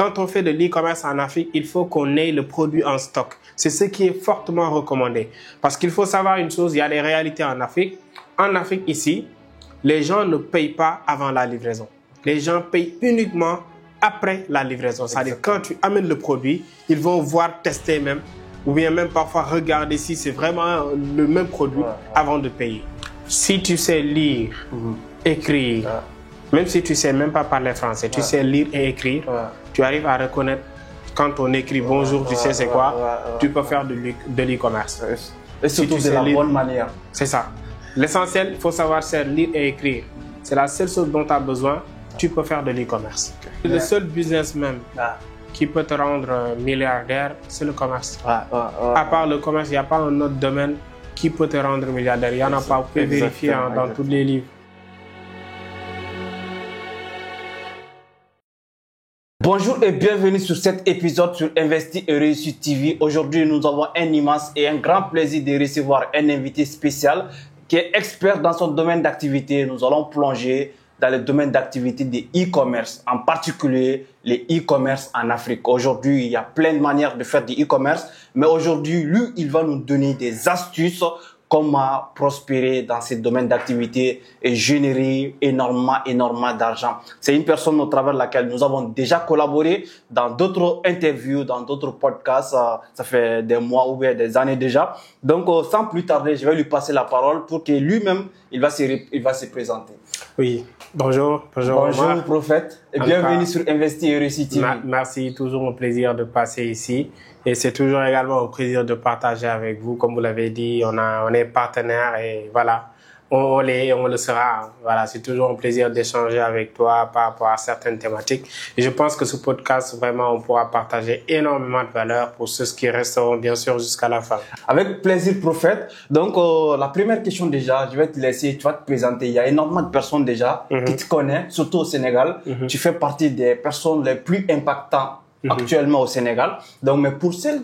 quand on fait de l'e-commerce en Afrique, il faut qu'on ait le produit en stock. C'est ce qui est fortement recommandé. Parce qu'il faut savoir une chose, il y a des réalités en Afrique. En Afrique, ici, les gens ne payent pas avant la livraison. Les gens payent uniquement après la livraison. C'est-à-dire quand tu amènes le produit, ils vont voir, tester même, ou bien même parfois regarder si c'est vraiment le même produit avant de payer. Si tu sais lire, écrire, même si tu sais même pas parler français, tu sais lire et écrire, tu arrives à reconnaître quand on écrit bonjour, tu sais c'est quoi, tu peux faire de l'e-commerce. Et surtout de la bonne manière. C'est ça. L'essentiel, il faut savoir lire et écrire. C'est la seule chose dont tu as besoin, tu peux faire de l'e-commerce. Le seul business même qui peut te rendre milliardaire, c'est le commerce. À part le commerce, il n'y a pas un autre domaine qui peut te rendre milliardaire. Il n'y en a pas, vous pouvez vérifier dans tous les livres. Bonjour et bienvenue sur cet épisode sur Investi et Réussi TV. Aujourd'hui, nous avons un immense et un grand plaisir de recevoir un invité spécial qui est expert dans son domaine d'activité. Nous allons plonger dans le domaine d'activité des e-commerce, en particulier les e-commerce en Afrique. Aujourd'hui, il y a plein de manières de faire du e-commerce, mais aujourd'hui, lui, il va nous donner des astuces comment prospérer dans ces domaines d'activité et générer énormément d'argent. C'est une personne au travers de laquelle nous avons déjà collaboré dans d'autres interviews, dans d'autres podcasts. Ça fait des mois ou bien des années déjà. Donc, sans plus tarder, je vais lui passer la parole pour que lui-même, il va se présenter. Oui, bonjour. Bonjour, prophète. Et bienvenue sur Investi et Réussi TV. Merci, toujours un plaisir de passer ici. Et c'est toujours également un plaisir de partager avec vous. Comme vous l'avez dit, on est partenaires et voilà, on le sera. Voilà, c'est toujours un plaisir d'échanger avec toi par rapport à certaines thématiques. Et je pense que ce podcast, vraiment, on pourra partager énormément de valeur pour ceux qui resteront, bien sûr, jusqu'à la fin. Avec plaisir, prophète. Donc, la première question déjà, je vais te laisser, tu vas te présenter. Il y a énormément de personnes déjà qui te connaissent, surtout au Sénégal. Tu fais partie des personnes les plus impactantes actuellement au Sénégal. Donc, mais pour celles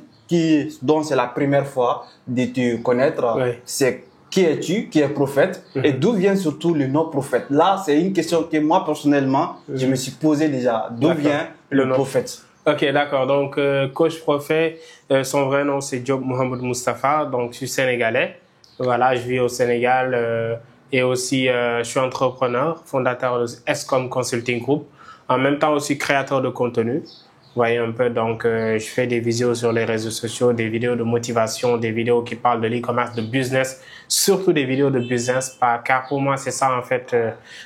dont c'est la première fois de te connaître, c'est qui es-tu, qui est prophète et d'où vient surtout le nom prophète? Là, c'est une question que moi, personnellement, je me suis posé déjà. D'où vient le prophète? Ok, d'accord. Donc, coach prophète, son vrai nom, c'est Diop Mohamed Mustafa. Donc, je suis sénégalais. Voilà, je vis au Sénégal et aussi, je suis entrepreneur, fondateur de Escom Consulting Group. En même temps, aussi créateur de contenu. Vous voyez un peu, donc je fais des vidéos sur les réseaux sociaux, des vidéos de motivation, des vidéos qui parlent de l'e-commerce, de business, surtout des vidéos de business, car pour moi c'est ça en fait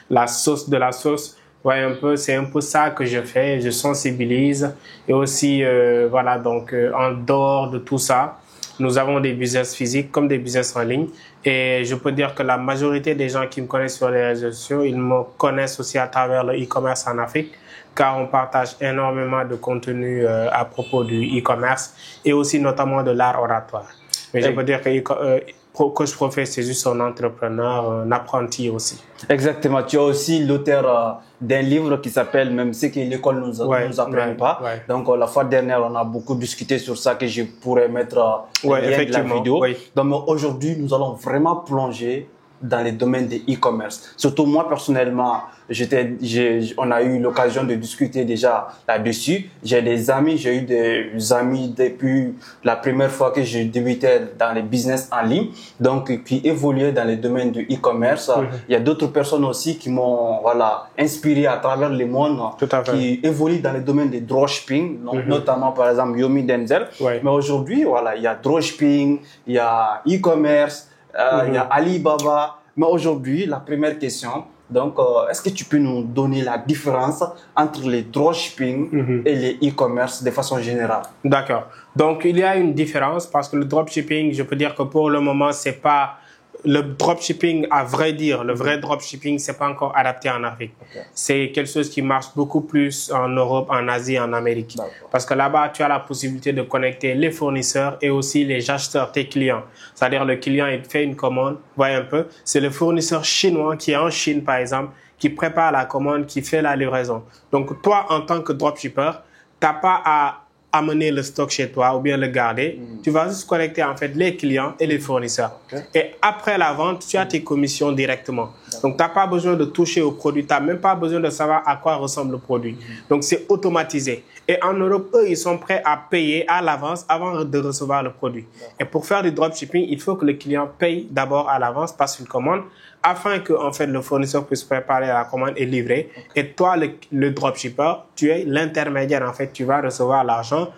la sauce de la sauce. Vous voyez un peu, c'est un peu ça que je fais, je sensibilise et aussi voilà, donc en dehors de tout ça, nous avons des business physiques comme des business en ligne et je peux dire que la majorité des gens qui me connaissent sur les réseaux sociaux, ils me connaissent aussi à travers le e-commerce en Afrique, car on partage énormément de contenu à propos du e-commerce et aussi notamment de l'art oratoire. Mais je peux dire que Coach Prophète, c'est juste un entrepreneur, un apprenti aussi. Exactement. Tu es aussi l'auteur d'un livre qui s'appelle Même ce que l'école nous apprend pas. Donc, la fois dernière, on a beaucoup discuté sur ça que je pourrais mettre le lien de la vidéo. Donc, aujourd'hui, nous allons vraiment plonger dans les domaines de e-commerce. Surtout moi, personnellement, on a eu l'occasion de discuter déjà là-dessus. J'ai des amis, j'ai eu des amis depuis la première fois que je débutais dans les business en ligne, donc qui évoluaient dans les domaines du e-commerce. Il y a d'autres personnes aussi qui m'ont inspiré à travers le monde, qui évoluent dans les domaines de dropshipping, notamment par exemple Yomi Denzel. Mais aujourd'hui, il y a dropshipping, il y a e-commerce, il y a Alibaba. Mais aujourd'hui, la première question, donc, est-ce que tu peux nous donner la différence entre les dropshipping et les e-commerce de façon générale? D'accord. Donc, il y a une différence parce que le dropshipping, je peux dire que pour le moment, c'est pas le dropshipping, à vrai dire, le vrai dropshipping, c'est pas encore adapté en Afrique. C'est quelque chose qui marche beaucoup plus en Europe, en Asie, en Amérique. Parce que là-bas, tu as la possibilité de connecter les fournisseurs et aussi les acheteurs, tes clients. C'est-à-dire, le client, il fait une commande, voyez un peu, c'est le fournisseur chinois qui est en Chine, par exemple, qui prépare la commande, qui fait la livraison. Donc, toi, en tant que dropshipper, t'as pas à amener le stock chez toi ou bien le garder. Tu vas juste connecter en fait les clients et les fournisseurs. Et après la vente, tu as tes commissions directement. Donc, tu n'as pas besoin de toucher au produit. Tu n'as même pas besoin de savoir à quoi ressemble le produit. Donc, c'est automatisé. Et en Europe, eux, ils sont prêts à payer à l'avance avant de recevoir le produit. Et pour faire du dropshipping, il faut que le client paye d'abord à l'avance, passe une commande, afin que, en fait, le fournisseur puisse préparer la commande et livrer. Et toi, le dropshipper, tu es l'intermédiaire. En fait, tu vas recevoir l'argent,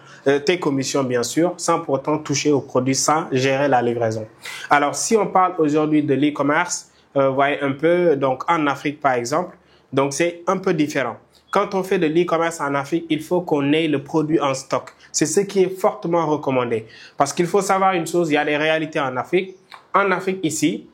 tes commissions, bien sûr, sans pour autant toucher au produit, sans gérer la livraison. Alors, si on parle aujourd'hui de l'e-commerce, vous voyez un peu, donc en Afrique, par exemple, donc c'est un peu différent. Quand on fait de l'e-commerce en Afrique, il faut qu'on ait le produit en stock. C'est ce qui est fortement recommandé. Parce qu'il faut savoir une chose, il y a des réalités en Afrique. En Afrique, ici,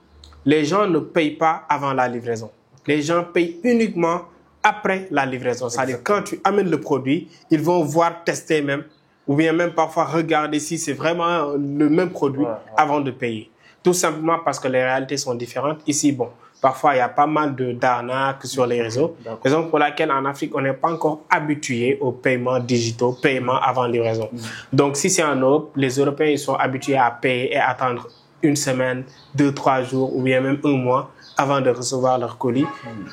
les gens ne payent pas avant la livraison. Les gens payent uniquement après la livraison. C'est-à-dire, quand tu amènes le produit, ils vont voir, tester même, ou bien même parfois regarder si c'est vraiment le même produit avant de payer. Tout simplement parce que les réalités sont différentes. Ici, bon, parfois, il y a pas mal d'arnaques sur les réseaux. Raison pour laquelle, en Afrique, on n'est pas encore habitué aux paiements digitaux, paiements avant livraison. Donc, si c'est en Europe, les Européens, ils sont habitués à payer et attendre une semaine, 2-3 jours ou bien même un mois avant de recevoir leur colis.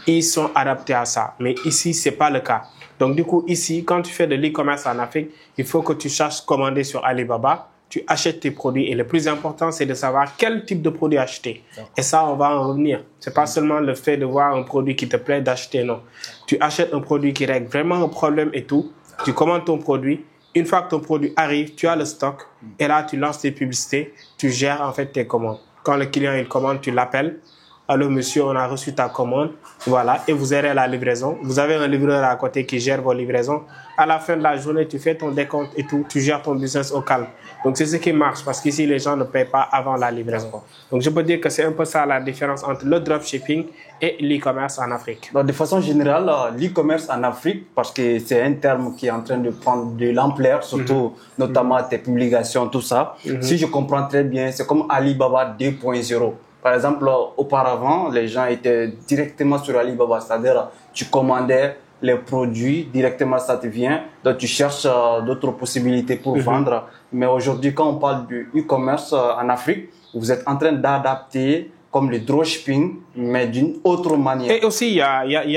Ils sont adaptés à ça. Mais ici, c'est pas le cas. Donc, du coup, ici, quand tu fais de l'e-commerce en Afrique, il faut que tu cherches commander sur Alibaba. Tu achètes tes produits et le plus important, c'est de savoir quel type de produit acheter. Et ça, on va en revenir. C'est pas seulement le fait de voir un produit qui te plaît, d'acheter, non. Tu achètes un produit qui règle vraiment un problème et tout. Tu commandes ton produit. Une fois que ton produit arrive, tu as le stock. Et là, tu lances tes publicités. Tu gères en fait tes commandes. Quand le client il commande, tu l'appelles. Allô, monsieur, on a reçu ta commande. Voilà. Et vous aurez la livraison. Vous avez un livreur à côté qui gère vos livraisons. À la fin de la journée, tu fais ton décompte et tout. Tu gères ton business au calme. Donc, c'est ce qui marche parce qu'ici, les gens ne payent pas avant la livraison. Donc, je peux dire que c'est un peu ça la différence entre le dropshipping et l'e-commerce en Afrique. Donc, de façon générale, l'e-commerce en Afrique, parce que c'est un terme qui est en train de prendre de l'ampleur, surtout notamment tes publications, tout ça. Si je comprends très bien, c'est comme Alibaba 2.0. Par exemple, auparavant, les gens étaient directement sur Alibaba, c'est-à-dire tu commandais les produits, directement ça te vient, donc tu cherches d'autres possibilités pour vendre. Mais aujourd'hui, quand on parle du e-commerce en Afrique, vous êtes en train d'adapter comme le dropshipping, mais d'une autre manière. Et aussi, il y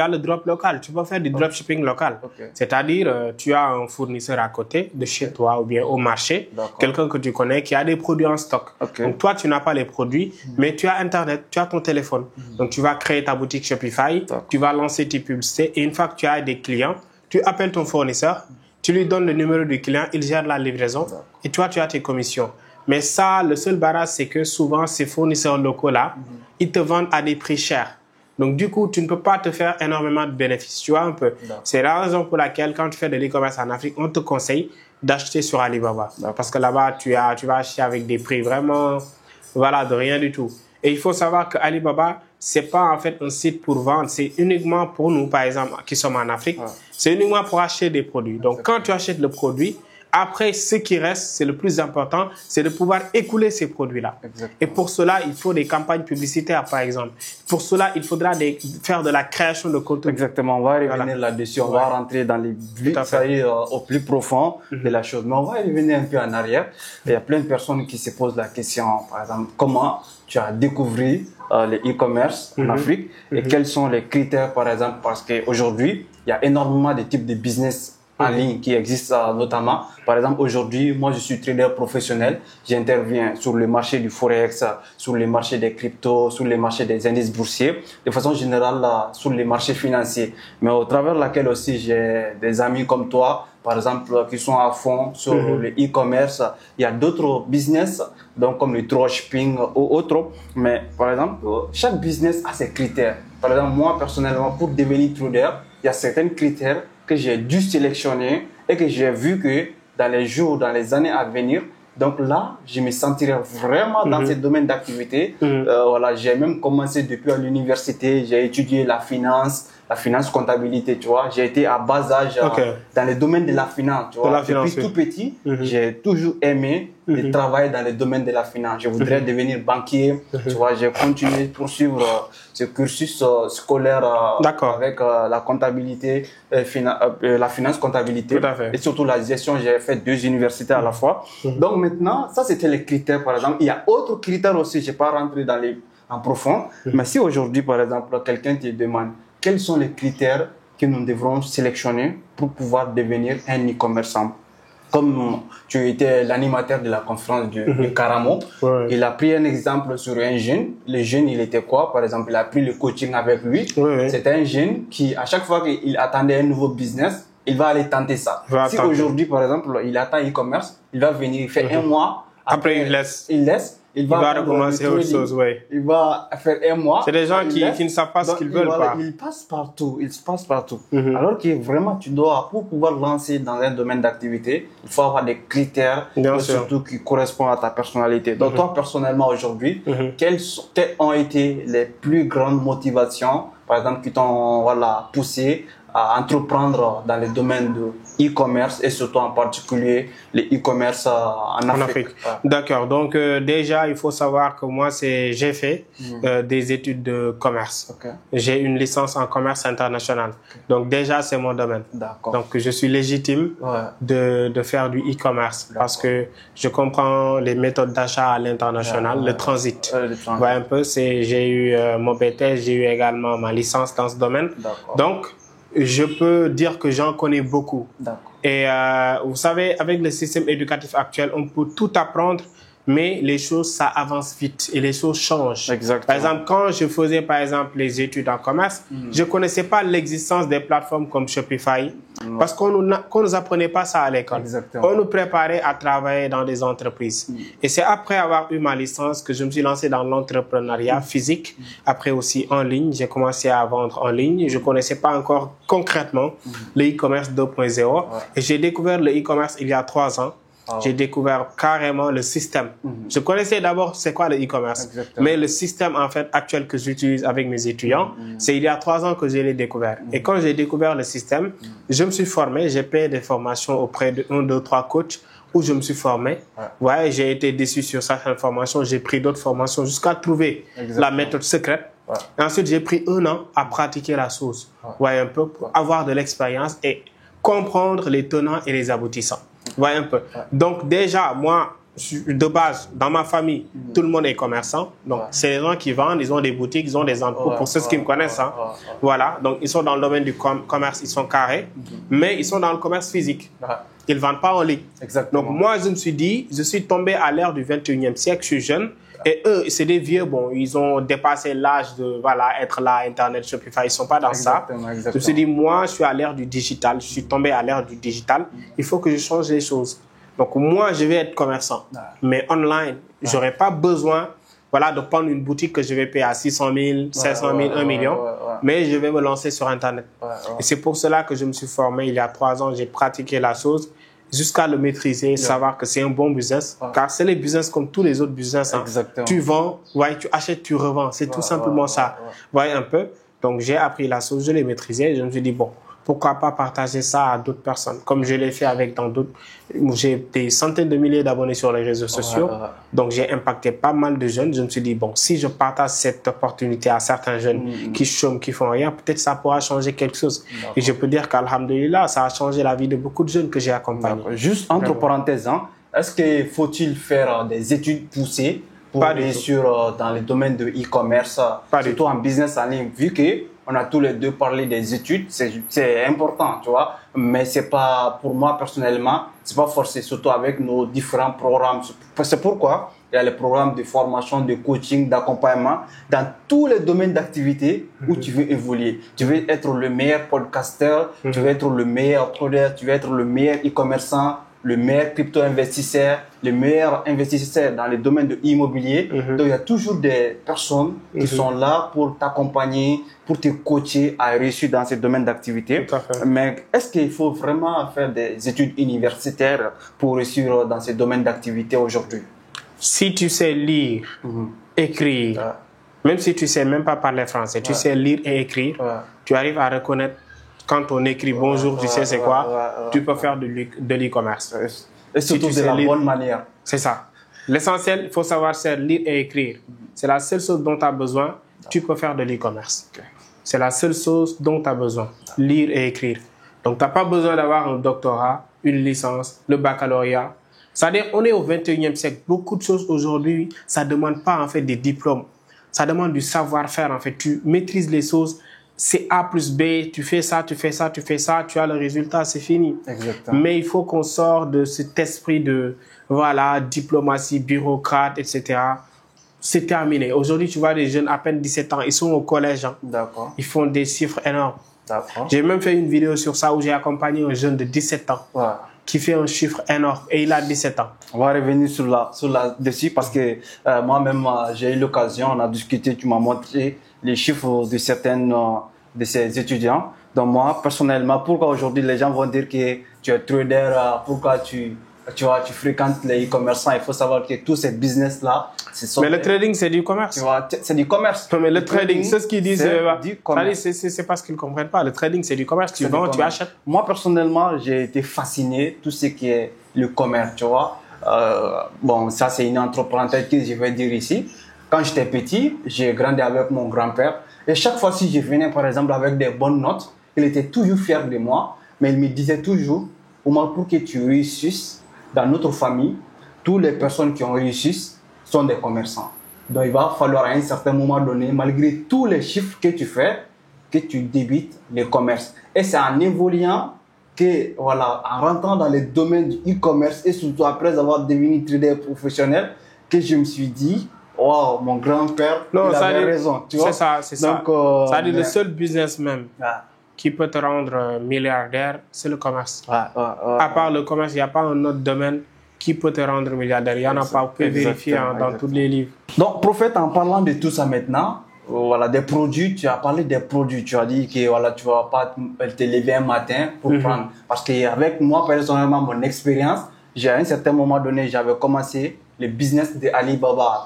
a le drop local. Tu peux faire du dropshipping local. C'est-à-dire, tu as un fournisseur à côté de chez toi ou bien au marché, quelqu'un que tu connais qui a des produits en stock. Donc, toi, tu n'as pas les produits, mais tu as Internet, tu as ton téléphone. Donc, tu vas créer ta boutique Shopify, tu vas lancer tes publicités et une fois que tu as des clients, tu appelles ton fournisseur, tu lui donnes le numéro du client, il gère la livraison et toi, tu as tes commissions. Mais ça, le seul barrage, c'est que souvent, ces fournisseurs locaux-là, ils te vendent à des prix chers. Donc, du coup, tu ne peux pas te faire énormément de bénéfices. Tu vois un peu. C'est la raison pour laquelle, quand tu fais de l'e-commerce en Afrique, on te conseille d'acheter sur Alibaba. Parce que là-bas, tu vas acheter avec des prix vraiment, voilà, de rien du tout. Et il faut savoir que Alibaba, c'est pas en fait un site pour vendre. C'est uniquement pour nous, par exemple, qui sommes en Afrique. C'est uniquement pour acheter des produits. Donc, quand tu achètes le produit, après, ce qui reste, c'est le plus important, c'est de pouvoir écouler ces produits-là. Et pour cela, il faut des campagnes publicitaires, par exemple. Pour cela, il faudra faire de la création de contenu. Exactement, on va revenir là-dessus, on va rentrer dans les au plus profond de la chose. Mais on va revenir un peu en arrière. Il y a plein de personnes qui se posent la question, par exemple, comment tu as découvert le e-commerce en Afrique et quels sont les critères, par exemple, parce qu'aujourd'hui, il y a énormément de types de business en ligne qui existent notamment. Par exemple, aujourd'hui, moi, je suis trader professionnel. J'interviens sur le marché du Forex, sur le marché des cryptos, sur le marché des indices boursiers, de façon générale, sur les marchés financiers. Mais au travers de laquelle aussi, j'ai des amis comme toi, par exemple, qui sont à fond sur le e-commerce. Il y a d'autres business, donc comme le dropshipping ou autres. Mais par exemple, chaque business a ses critères. Par exemple, moi, personnellement, pour devenir trader, il y a certains critères que j'ai dû sélectionner et que j'ai vu que dans les jours, dans les années à venir, donc là, je me sentirais vraiment dans ce domaine d'activité. Voilà, j'ai même commencé depuis à l'université, j'ai étudié la finance comptabilité, tu vois. J'ai été à bas âge dans le domaine de la finance, tu vois. Depuis tout petit, j'ai toujours aimé de travailler dans le domaine de la finance. Je voudrais devenir banquier, tu vois. J'ai continué de poursuivre ce cursus scolaire avec la comptabilité, la finance comptabilité et surtout la gestion. J'ai fait 2 universités à la fois. Donc maintenant, ça c'était les critères, par exemple. Il y a autres critères aussi. Je ne vais pas rentrer dans les en profond. Mais si aujourd'hui, par exemple, quelqu'un te demande quels sont les critères que nous devrons sélectionner pour pouvoir devenir un e-commerçant. Comme tu étais l'animateur de la conférence du Karamo, il a pris un exemple sur un jeune. Le jeune, il était quoi? Par exemple, il a pris le coaching avec lui. C'était un jeune qui, à chaque fois qu'il attendait un nouveau business, il va aller tenter ça. Si aujourd'hui, par exemple, il attend e-commerce, il va venir faire un mois. Après, il laisse. Il va recommencer autre chose, Il va faire un mois. C'est des gens qui ne savent pas ce qu'ils veulent pas. Ils passent partout. Alors que vraiment, tu dois, pour pouvoir lancer dans un domaine d'activité, il faut avoir des critères, surtout qui correspondent à ta personnalité. Donc, toi, personnellement, aujourd'hui, quelles ont été les plus grandes motivations, par exemple, qui t'ont, poussé à entreprendre dans le domaine de e-commerce et surtout en particulier les e-commerce en Afrique. D'accord. Donc déjà, il faut savoir que moi, j'ai fait des études de commerce. J'ai une licence en commerce international. Donc déjà, c'est mon domaine. Donc je suis légitime de faire du e-commerce parce que je comprends les méthodes d'achat à l'international, le transit. Un peu, j'ai eu mon BTS, j'ai eu également ma licence dans ce domaine. Donc je peux dire que j'en connais beaucoup. Et vous savez, avec le système éducatif actuel, on peut tout apprendre, mais les choses, ça avance vite et les choses changent. Par exemple, quand je faisais, par exemple, les études en commerce, je connaissais pas l'existence des plateformes comme Shopify parce qu'on nous apprenait pas ça à l'école. On nous préparait à travailler dans des entreprises. Et c'est après avoir eu ma licence que je me suis lancé dans l'entrepreneuriat physique. Après aussi en ligne, j'ai commencé à vendre en ligne. Je connaissais pas encore concrètement le e-commerce 2.0 et j'ai découvert le e-commerce il y a 3 ans. J'ai découvert carrément le système. Je connaissais d'abord c'est quoi le e-commerce, mais le système en fait actuel que j'utilise avec mes étudiants, c'est il y a 3 ans que je l'ai découvert. Et quand j'ai découvert le système, je me suis formé, j'ai payé des formations auprès de 1, 2, 3 coachs où je me suis formé. J'ai été déçu sur certaines formations, j'ai pris d'autres formations jusqu'à trouver la méthode secrète. Et ensuite, j'ai pris 1 an à pratiquer la chose. Un peu pour avoir de l'expérience et comprendre les tenants et les aboutissants. Un peu. Donc déjà, moi, de base, dans ma famille, tout le monde est commerçant. Donc, c'est les gens qui vendent, ils ont des boutiques, ils ont des entrepôts, pour ceux qui me connaissent. Voilà, donc ils sont dans le domaine du commerce, ils sont carrés, mais ils sont dans le commerce physique. Ils ne vendent pas en ligne. Donc moi, je me suis dit, je suis tombé à l'ère du 21e siècle, je suis jeune, et eux, c'est des vieux, ils ont dépassé l'âge de, être là, Internet, Shopify, ils ne sont pas dans ça. Je me suis dit, moi, je suis à l'ère du digital, je suis tombé à l'ère du digital, il faut que je change les choses. Donc, moi, je vais être commerçant, mais online, je n'aurai pas besoin, de prendre une boutique que je vais payer à 600 000, 500 000, 1 million, mais je vais me lancer sur Internet. Et c'est pour cela que je me suis formé il y a 3 ans, j'ai pratiqué la chose, jusqu'à le maîtriser, savoir que c'est un bon business, car c'est les business comme tous les autres business. Tu vends, tu achètes, tu revends, c'est tout simplement ça. Un peu. Donc j'ai appris la chose, je l'ai maîtrisé, je me suis dit pourquoi pas partager ça à d'autres personnes, comme je l'ai fait avec dans d'autres. J'ai des centaines de milliers d'abonnés sur les réseaux sociaux, donc j'ai impacté pas mal de jeunes. Je me suis dit si je partage cette opportunité à certains jeunes qui chôment, qui font rien, peut-être ça pourra changer quelque chose. Et je peux dire qu'alhamdoulilah, ça a changé la vie de beaucoup de jeunes que j'ai accompagnés. Juste entre parenthèses, est-ce qu'il faut-il faire des études poussées pour réussir dans le domaine de e-commerce, surtout en business en ligne, vu que on a tous les deux parlé des études, c'est important, tu vois, mais c'est pas, pour moi personnellement, c'est pas forcé, surtout avec nos différents programmes. C'est pourquoi il y a les programmes de formation, de coaching, d'accompagnement dans tous les domaines d'activité où tu veux évoluer. Tu veux être le meilleur podcasteur, tu veux être le meilleur trader, tu veux être le meilleur e-commerçant, le meilleur crypto-investisseur, le meilleur investisseur dans le domaine de l'immobilier. Donc, il y a toujours des personnes qui sont là pour t'accompagner, pour te coacher à réussir dans ces domaines d'activité. Mais est-ce qu'il faut vraiment faire des études universitaires pour réussir dans ces domaines d'activité aujourd'hui? Si tu sais lire, écrire, même si tu sais même pas parler français, tu sais lire et écrire, tu arrives à reconnaître quand on écrit bonjour, tu sais c'est quoi, tu peux faire de l'e-commerce. Et surtout de la bonne manière. C'est ça. L'essentiel, il faut savoir lire et écrire. C'est la seule chose dont tu as besoin, tu peux faire de l'e-commerce. C'est la seule chose dont tu as besoin, lire et écrire. Donc, tu n'as pas besoin d'avoir un doctorat, une licence, le baccalauréat. C'est-à-dire, on est au 21e siècle. Beaucoup de choses aujourd'hui, ça ne demande pas en fait des diplômes. Ça demande du savoir-faire, en fait. Tu maîtrises les choses. C'est A plus B, tu fais ça, tu fais ça, tu fais ça, tu as le résultat, c'est fini. Exactement. Mais il faut qu'on sorte de cet esprit de, voilà, diplomatie, bureaucrate, etc. C'est terminé. Aujourd'hui, tu vois des jeunes à peine 17 ans, ils sont au collège. Hein. D'accord. Ils font des chiffres énormes. D'accord. J'ai même fait une vidéo sur ça où j'ai accompagné un jeune de 17 ans qui fait un chiffre énorme et il a 17 ans. On va revenir dessus parce que moi-même, j'ai eu l'occasion, on a discuté, tu m'as montré les chiffres de certaines de ces étudiants. Donc moi, personnellement, pourquoi aujourd'hui les gens vont dire que tu es trader, pourquoi tu fréquentes les e-commerçants, il faut savoir que tous ces business-là, mais le trading, c'est du commerce. Tu vois, c'est du commerce. Mais le trading, c'est ce qu'ils disent. C'est parce qu'ils ne comprennent pas. Le trading, c'est du commerce. Tu vends, tu achètes. Moi, personnellement, j'ai été fasciné tout ce qui est le commerce, tu vois. Bon, ça, c'est une entre parenthèses que je vais dire ici. Quand j'étais petit, j'ai grandi avec mon grand-père. Et chaque fois, si je venais, par exemple, avec des bonnes notes, il était toujours fier de moi. Mais il me disait toujours, Omar, pour que tu réussisses dans notre famille, toutes les personnes qui ont réussi sont des commerçants. Donc, il va falloir à un certain moment donné, malgré tous les chiffres que tu fais, que tu débites le commerce. Et c'est en évoluant que, voilà, en rentrant dans les domaines du e-commerce et surtout après avoir devenu trader professionnel, que je me suis dit, wow, mon grand-père, il avait raison. C'est ça, c'est ça. Ça dit le seul business même qui peut te rendre milliardaire, c'est le commerce. À part le commerce, il n'y a pas un autre domaine qui peut te rendre milliardaire. Il n'y en a pas, vous pouvez vérifier dans tous les livres. Donc, prophète, en parlant de tout ça maintenant, voilà, des produits, tu as parlé des produits, tu as dit que voilà, tu ne vas pas te lever un matin pour prendre. Parce qu'avec moi, personnellement, mon expérience, à un certain moment donné, j'avais commencé le business de Alibaba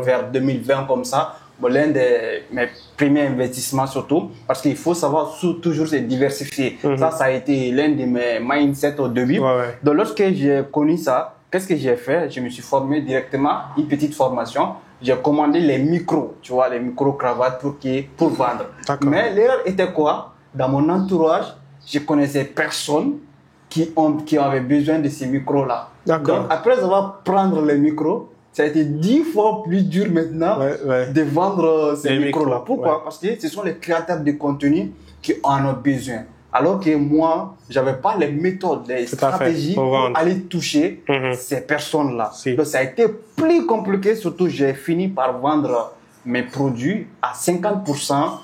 vers 2020 comme ça. Bon, l'un de mes premiers investissements surtout, parce qu'il faut savoir toujours se diversifier. Ça a été l'un de mes mindsets au début. Donc, lorsque j'ai connu ça, qu'est-ce que j'ai fait? Je me suis formé directement, une petite formation. J'ai commandé les micros, tu vois, les micro-cravates pour vendre. Mais l'erreur était quoi? Dans mon entourage, je connaissais personne qui avait besoin de ces micros-là. Donc, après avoir prendre les micros, ça a été 10 fois plus dur maintenant de vendre ces micros-là. Pourquoi? Parce que ce sont les créateurs de contenu qui en ont besoin. Alors que moi, j'avais pas les méthodes, les stratégies pour aller toucher ces personnes-là. Donc, ça a été plus compliqué. Surtout, j'ai fini par vendre mes produits à 50%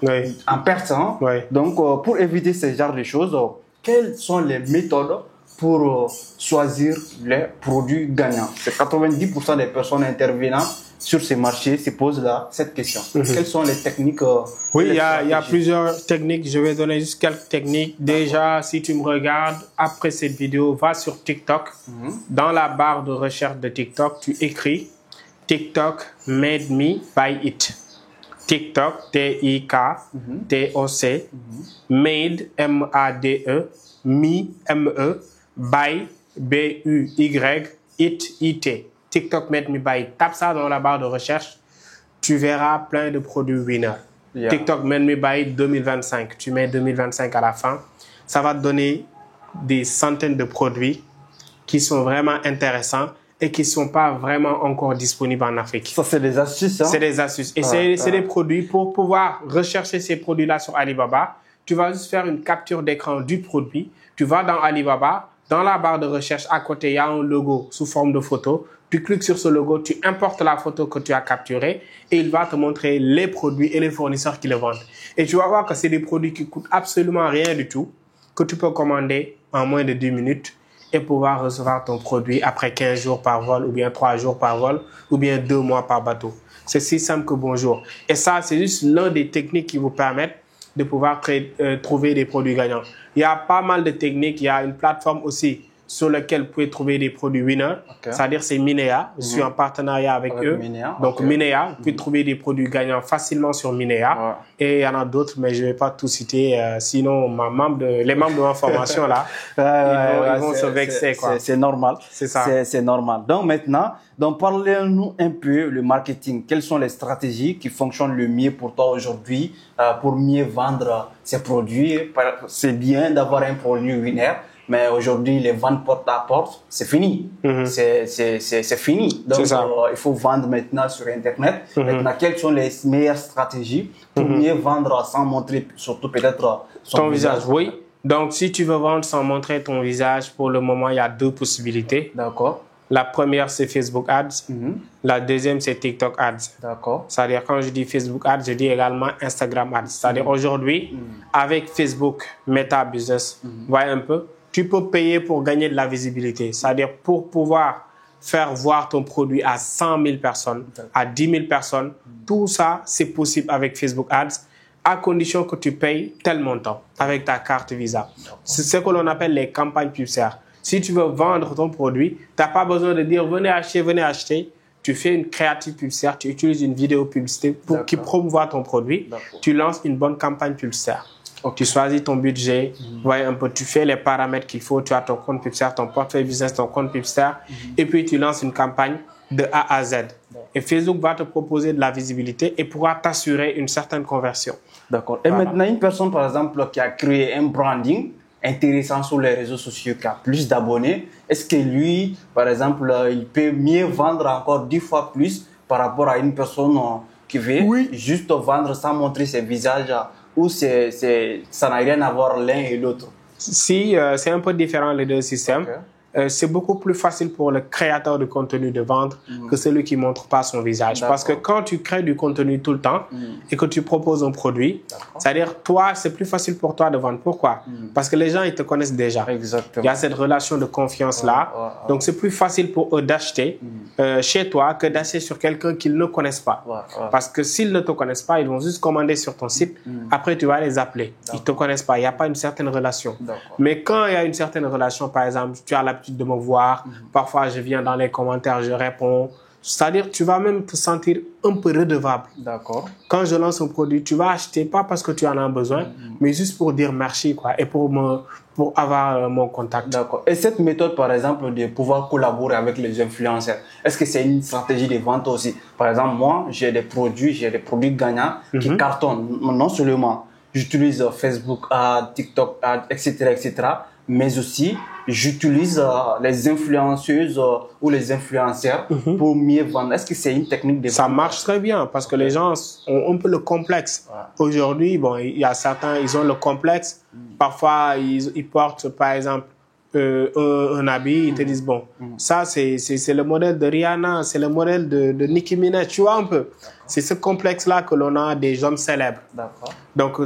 en perçant. Donc, pour éviter ce genre de choses, quelles sont les méthodes pour choisir les produits gagnants? C'est 90% des personnes intervenant sur ces marchés se posent là cette question. Quelles sont les techniques? Oui, il y a plusieurs techniques. Je vais donner juste quelques techniques. Déjà, si tu me regardes après cette vidéo, va sur TikTok. Dans la barre de recherche de TikTok, tu écris TikTok Made Me Buy It. TikTok, T-I-K-T-O-C, Made, M-A-D-E, Me, M-E, Buy, B-U-Y, It, I-T. TikTok Made Me Buy It. Tape ça dans la barre de recherche. Tu verras plein de produits winners. TikTok Made Me Buy It 2025. Tu mets 2025 à la fin. Ça va te donner des centaines de produits qui sont vraiment intéressants et qui ne sont pas vraiment encore disponibles en Afrique. Ça, c'est des astuces, hein? C'est des astuces. Et c'est des produits. Pour pouvoir rechercher ces produits-là sur Alibaba, tu vas juste faire une capture d'écran du produit. Tu vas dans Alibaba. Dans la barre de recherche, à côté, il y a un logo sous forme de photo. Tu cliques sur ce logo, tu importes la photo que tu as capturée et il va te montrer les produits et les fournisseurs qui les vendent. Et tu vas voir que c'est des produits qui coûtent absolument rien du tout, que tu peux commander en moins de 10 minutes et pouvoir recevoir ton produit après 15 jours par vol ou bien 3 jours par vol ou bien 2 mois par bateau. C'est si simple que bonjour. Et ça, c'est juste l'une des techniques qui vous permettent de pouvoir trouver des produits gagnants. Il y a pas mal de techniques. Il y a une plateforme aussi sur laquelle vous pouvez trouver des produits winners. C'est-à-dire c'est Minea. Je suis en partenariat avec eux. Minea. Donc Minea, vous pouvez trouver des produits gagnants facilement sur Minea. Et il y en a d'autres, mais je ne vais pas tout citer. Sinon, les membres de ma formation, là, ils vont se vexer. C'est normal. C'est ça. C'est normal. Donc maintenant, parlez-nous un peu le marketing. Quelles sont les stratégies qui fonctionnent le mieux pour toi aujourd'hui pour mieux vendre ces produits? C'est bien d'avoir un produit winner. Mais aujourd'hui, les ventes porte à porte, c'est fini. C'est fini. Donc, il faut vendre maintenant sur Internet. Maintenant, quelles sont les meilleures stratégies pour mieux vendre sans montrer surtout peut-être ton visage? Oui. Donc, si tu veux vendre sans montrer ton visage, pour le moment, il y a 2 possibilités. D'accord. La première, c'est Facebook Ads. La deuxième, c'est TikTok Ads. D'accord. C'est-à-dire, quand je dis Facebook Ads, je dis également Instagram Ads. C'est-à-dire, aujourd'hui, avec Facebook Meta Business, voyez un peu, tu peux payer pour gagner de la visibilité. C'est-à-dire, pour pouvoir faire voir ton produit à 100 000 personnes, à 10 000 personnes, tout ça, c'est possible avec Facebook Ads, à condition que tu payes tel montant avec ta carte Visa. C'est ce que l'on appelle les campagnes publicitaires. Si tu veux vendre ton produit, tu n'as pas besoin de dire venez acheter, venez acheter. Tu fais une créative publicitaire, tu utilises une vidéo publicité qui promouvoit ton produit. Tu lances une bonne campagne publicitaire. Tu choisis ton budget, voyez un peu, tu fais les paramètres qu'il faut, tu as ton compte publicitaire, ton portefeuille business, ton compte publicitaire, et puis tu lances une campagne de A à Z. Et Facebook va te proposer de la visibilité et pourra t'assurer une certaine conversion. D'accord. Et maintenant, une personne, par exemple, qui a créé un branding intéressant sur les réseaux sociaux, qui a plus d'abonnés, est-ce que lui, par exemple, il peut mieux vendre encore 10 fois plus par rapport à une personne qui veut juste vendre sans montrer ses visages, ou ça n'a rien à voir l'un et l'autre? Si, c'est un peu différent les deux systèmes. C'est beaucoup plus facile pour le créateur de contenu de vendre que celui qui ne montre pas son visage. Parce que quand tu crées du contenu tout le temps et que tu proposes un produit, c'est-à-dire toi, c'est plus facile pour toi de vendre. Pourquoi? Parce que les gens, ils te connaissent déjà. Exactement. Il y a cette relation de confiance-là. Donc, c'est plus facile pour eux d'acheter chez toi que d'acheter sur quelqu'un qu'ils ne connaissent pas. Parce que s'ils ne te connaissent pas, ils vont juste commander sur ton site. Après, tu vas les appeler. Ils ne te connaissent pas. Il n'y a pas une certaine relation. Mais quand il y a une certaine relation, par exemple, tu as l'habitude de me voir, parfois je viens dans les commentaires, je réponds, c'est-à-dire tu vas même te sentir un peu redevable. D'accord. Quand je lance un produit, tu vas acheter pas parce que tu en as besoin, mais juste pour dire merci quoi, et pour avoir mon contact. D'accord. Et cette méthode, par exemple, de pouvoir collaborer avec les influenceurs, est-ce que c'est une stratégie de vente aussi? Par exemple, moi, j'ai des produits gagnants qui cartonnent. Non seulement j'utilise Facebook Ads, TikTok Ads, etc., mais aussi j'utilise les influenceuses ou les influenceurs pour mieux vendre. Est-ce que c'est une technique de vente? Ça marche très bien parce que les gens ont un peu le complexe. Aujourd'hui, bon, il y a certains, ils ont le complexe. Parfois, ils portent, par exemple, un habit, ils te disent, bon, ça, c'est le modèle de Rihanna, c'est le modèle de Nicki Minaj, tu vois un peu. C'est ce complexe-là que l'on a des hommes célèbres. Donc,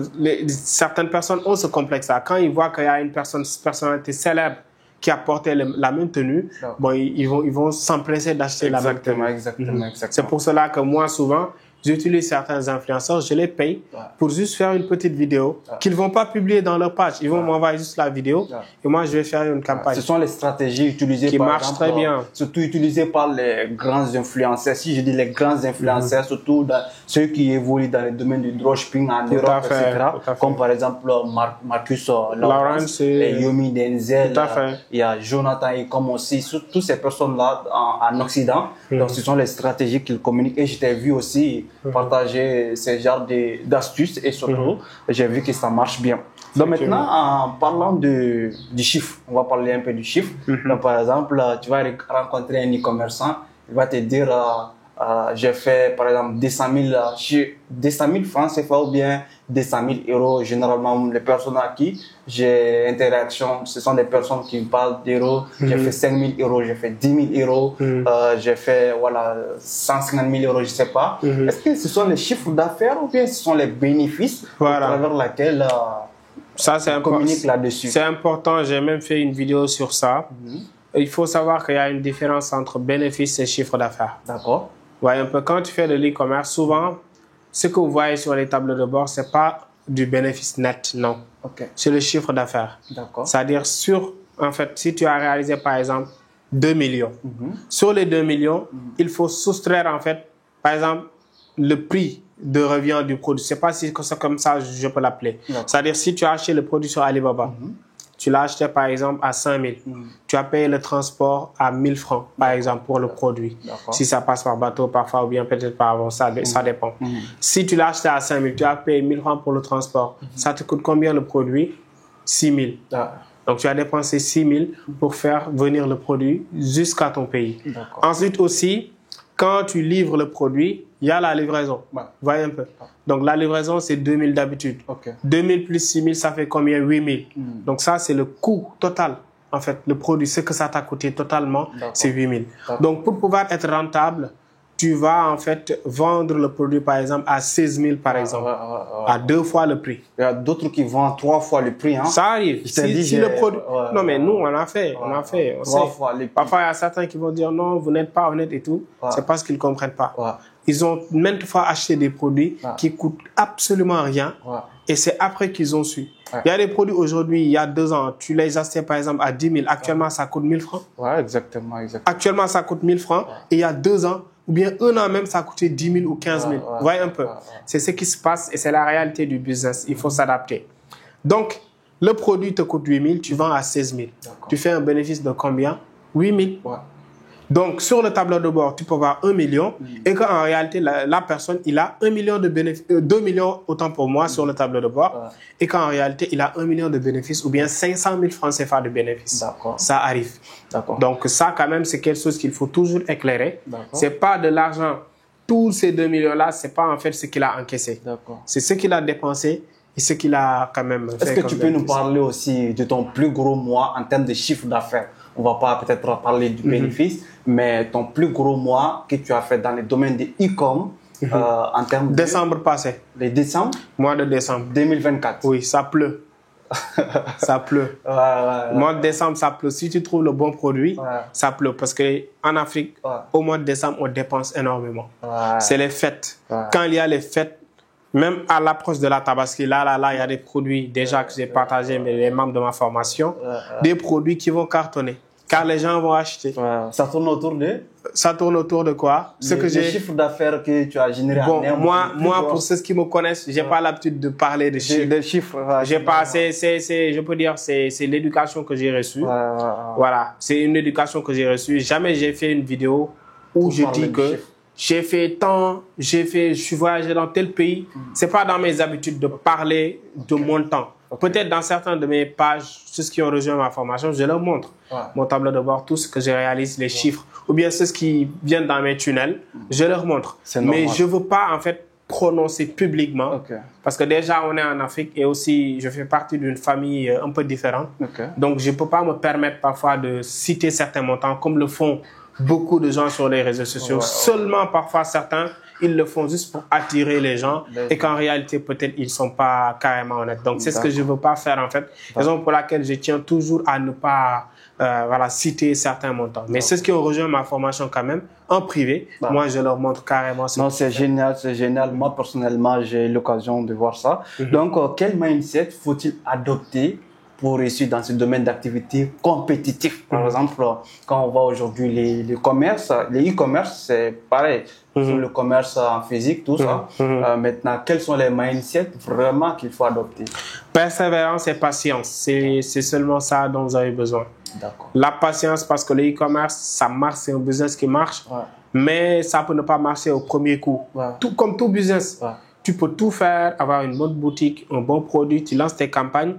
certaines personnes ont ce complexe-là. Quand ils voient qu'il y a une personnalité célèbre qui a porté la même tenue, bon, ils vont s'empresser d'acheter la même tenue. Exactement. C'est pour cela que moi, souvent, j'utilise certains influenceurs, je les paye pour juste faire une petite vidéo qu'ils ne vont pas publier dans leur page. Ils vont m'envoyer juste la vidéo et moi, je vais faire une campagne. Ce sont les stratégies utilisées qui marchent très bien. Surtout utilisées par les grands influenceurs. Si je dis les grands influenceurs, surtout ceux qui évoluent dans le domaine du dropshipping en Europe, etc. Comme par exemple Marcus Lawrence et Yomi Denzel. Il y a Jonathan et comme aussi toutes ces personnes-là en Occident. Donc, ce sont les stratégies qu'ils communiquent. Et je t'ai vu aussi partager ces genres d'astuces et surtout, j'ai vu que ça marche bien. Donc maintenant, en parlant du chiffre, on va parler un peu du chiffre. Donc, par exemple, tu vas rencontrer un e-commerçant, il va te dire, j'ai fait par exemple 200 000 francs CFA ou bien 200 000 euros. Généralement, les personnes à qui j'ai interaction, ce sont des personnes qui me parlent d'euros. J'ai fait 5 000 euros, j'ai fait 10 000 euros, j'ai fait 150 000 euros, je sais pas. Est-ce que ce sont les chiffres d'affaires ou bien ce sont les bénéfices à travers lesquels on communique là-dessus? C'est important, j'ai même fait une vidéo sur ça. Il faut savoir qu'il y a une différence entre bénéfices et chiffre d'affaires. D'accord. Ouais, un peu quand tu fais de l'e-commerce, souvent, ce que vous voyez sur les tableaux de bord, c'est pas du bénéfice net, non. C'est le chiffre d'affaires. C'est-à-dire en fait, si tu as réalisé par exemple 2 millions, sur les 2 millions, il faut soustraire en fait, par exemple, le prix de revient du produit. Je sais pas si c'est comme ça, je peux l'appeler. C'est-à-dire si tu as acheté le produit sur Alibaba, tu l'as acheté par exemple à 5 000. Tu as payé le transport à 1 000 francs par exemple pour le produit. Si ça passe par bateau parfois ou bien peut-être par avion, ça dépend. Si tu l'as acheté à 5 000, tu as payé 1 000 francs pour le transport. Ça te coûte combien le produit? 6 000. Donc, tu as dépensé 6 000 pour faire venir le produit jusqu'à ton pays. Ensuite aussi, quand tu livres le produit, il y a la livraison. Voyez un peu. Donc, la livraison, c'est 2 000 d'habitude. 2 000 plus 6 000, ça fait combien? 8 000. Donc, ça, c'est le coût total. En fait, le produit, ce que ça t'a coûté totalement, c'est 8 000. Donc, pour pouvoir être rentable, tu vas en fait vendre le produit, par exemple, à 16 000, par exemple, à 2 fois le prix. Il y a d'autres qui vendent 3 fois le prix. Hein. Ça arrive. Si le produit... non, mais nous, on a fait. On sait. Parfois, il y a certains qui vont dire non, vous n'êtes pas honnête et tout. C'est parce qu'ils ne comprennent pas. Ils ont maintes fois acheté des produits qui coûtent absolument rien. Et c'est après qu'ils ont su. Il y a des produits aujourd'hui, il y a 2 ans, tu les achetais par exemple à 10 000. Actuellement, ça coûte 1 000 francs. Exactement. Actuellement, ça coûte 1 000 francs. Et il y a 2 ans, ou bien 1 an même, ça a coûté 10 000 ou 15 000. Vous voyez un peu. C'est ce qui se passe et c'est la réalité du business. Il faut s'adapter. Donc, le produit te coûte 8 000, tu vends à 16 000. Tu fais un bénéfice de combien? 8 000. Donc, sur le tableau de bord, tu peux avoir 1 million et qu'en réalité, la personne, il a 1 million de bénéfices, 2 millions autant pour moi sur le tableau de bord et qu'en réalité, il a 1 million de bénéfices ou bien 500 000 francs CFA de bénéfices. Ça arrive. Donc, ça, quand même, c'est quelque chose qu'il faut toujours éclairer. C'est pas de l'argent. Tous ces 2 millions-là, c'est pas en fait ce qu'il a encaissé. C'est ce qu'il a dépensé et ce qu'il a quand même fait. Est-ce que tu peux nous parler aussi de ton plus gros mois en termes de chiffre d'affaires? On va pas peut-être parler du bénéfice, mais ton plus gros mois que tu as fait dans le domaine de e-com en termes de... Décembre passé. Le décembre? Mois de décembre. 2024. Oui, ça pleut. Ça pleut. Mois de décembre, ça pleut. Si tu trouves le bon produit, ça pleut. Parce qu'en Afrique, au mois de décembre, on dépense énormément. C'est les fêtes. Quand il y a les fêtes, même à l'approche de la Tabaski, là, il y a des produits déjà que j'ai partagés avec les membres de ma formation, des produits qui vont cartonner, car les gens vont acheter. Ça tourne autour de? Ça tourne autour de quoi? Le chiffre d'affaires que tu as généré. Moi, pour ceux qui me connaissent, j'ai pas l'habitude de parler de chiffres. Des chiffres. J'ai pas, je peux dire, c'est l'éducation que j'ai reçue. Voilà, c'est une éducation que j'ai reçue. Jamais j'ai fait une vidéo où je dis que j'ai fait tant, je suis voyagé dans tel pays. C'est pas dans mes habitudes de parler de mon temps. Peut-être dans certaines de mes pages, ceux qui ont rejoint ma formation, je leur montre mon tableau de bord, tout ce que je réalise, les chiffres, ou bien ceux qui viennent dans mes tunnels, je leur montre. Mais je veux pas en fait prononcer publiquement, parce que déjà on est en Afrique et aussi je fais partie d'une famille un peu différente. Donc je peux pas me permettre parfois de citer certains montants comme le font beaucoup de gens sur les réseaux sociaux. Seulement parfois certains, ils le font juste pour attirer les gens et qu'en réalité peut-être ils sont pas carrément honnêtes. Donc c'est ce que je veux pas faire en fait. Raison pour laquelle je tiens toujours à ne pas citer certains montants. Mais ceux qui ont rejoint ma formation quand même en privé, moi je leur montre carrément. Non, c'est génial, c'est génial. Moi personnellement j'ai l'occasion de voir ça. Donc quel mindset faut-il adopter pour réussir dans ce domaine d'activité compétitif? Par exemple, quand on voit aujourd'hui les commerces, les e-commerce, c'est pareil. Sur le commerce en physique, tout ça. Maintenant, quels sont les mindsets vraiment qu'il faut adopter? Persévérance et patience. C'est seulement ça dont vous avez besoin. La patience, parce que le e-commerce, ça marche, c'est un business qui marche, mais ça peut ne pas marcher au premier coup. Tout, comme tout business, tu peux tout faire, avoir une bonne boutique, un bon produit, tu lances tes campagnes,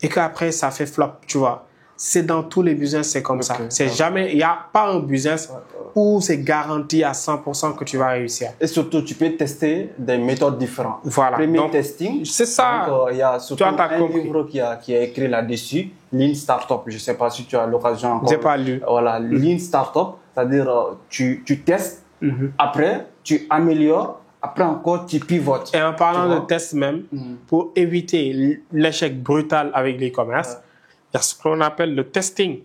et qu'après ça fait flop, tu vois. C'est dans tous les business, c'est comme ça. C'est jamais, il n'y a pas un business où c'est garanti à 100% que tu vas réussir. Et surtout, tu peux tester des méthodes différentes. Voilà. Premier testing. C'est ça. Donc, il y a surtout un livre qui a écrit là-dessus, Lean Startup. Je ne sais pas si tu as l'occasion encore. J'ai pas lu. Voilà, Lean Startup, c'est-à-dire tu testes, après tu améliores, après encore, tu pivotes. Et en parlant de test même, pour éviter l'échec brutal avec l'e-commerce, il y a ce qu'on appelle le testing.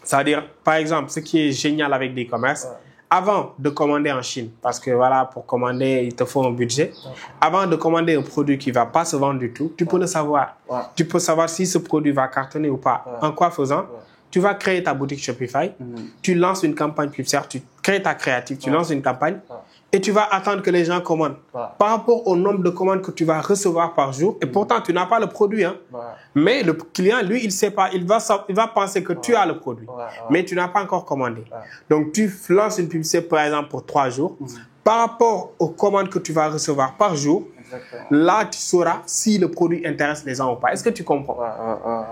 C'est-à-dire, par exemple, ce qui est génial avec l'e-commerce, avant de commander en Chine, parce que voilà, pour commander, il te faut un budget. Avant de commander un produit qui ne va pas se vendre du tout, tu peux le savoir. Tu peux savoir si ce produit va cartonner ou pas. En quoi faisant? Tu vas créer ta boutique Shopify, tu lances une campagne publicitaire, tu crées ta créative, tu lances une campagne et tu vas attendre que les gens commandent. Par rapport au nombre de commandes que tu vas recevoir par jour, et pourtant tu n'as pas le produit, hein. Mais le client, lui, il ne sait pas, il va penser que tu as le produit, mais tu n'as pas encore commandé. Donc tu lances une publicité par exemple pour 3 jours, par rapport aux commandes que tu vas recevoir par jour, Là, tu sauras si le produit intéresse les gens ou pas. Est-ce que tu comprends?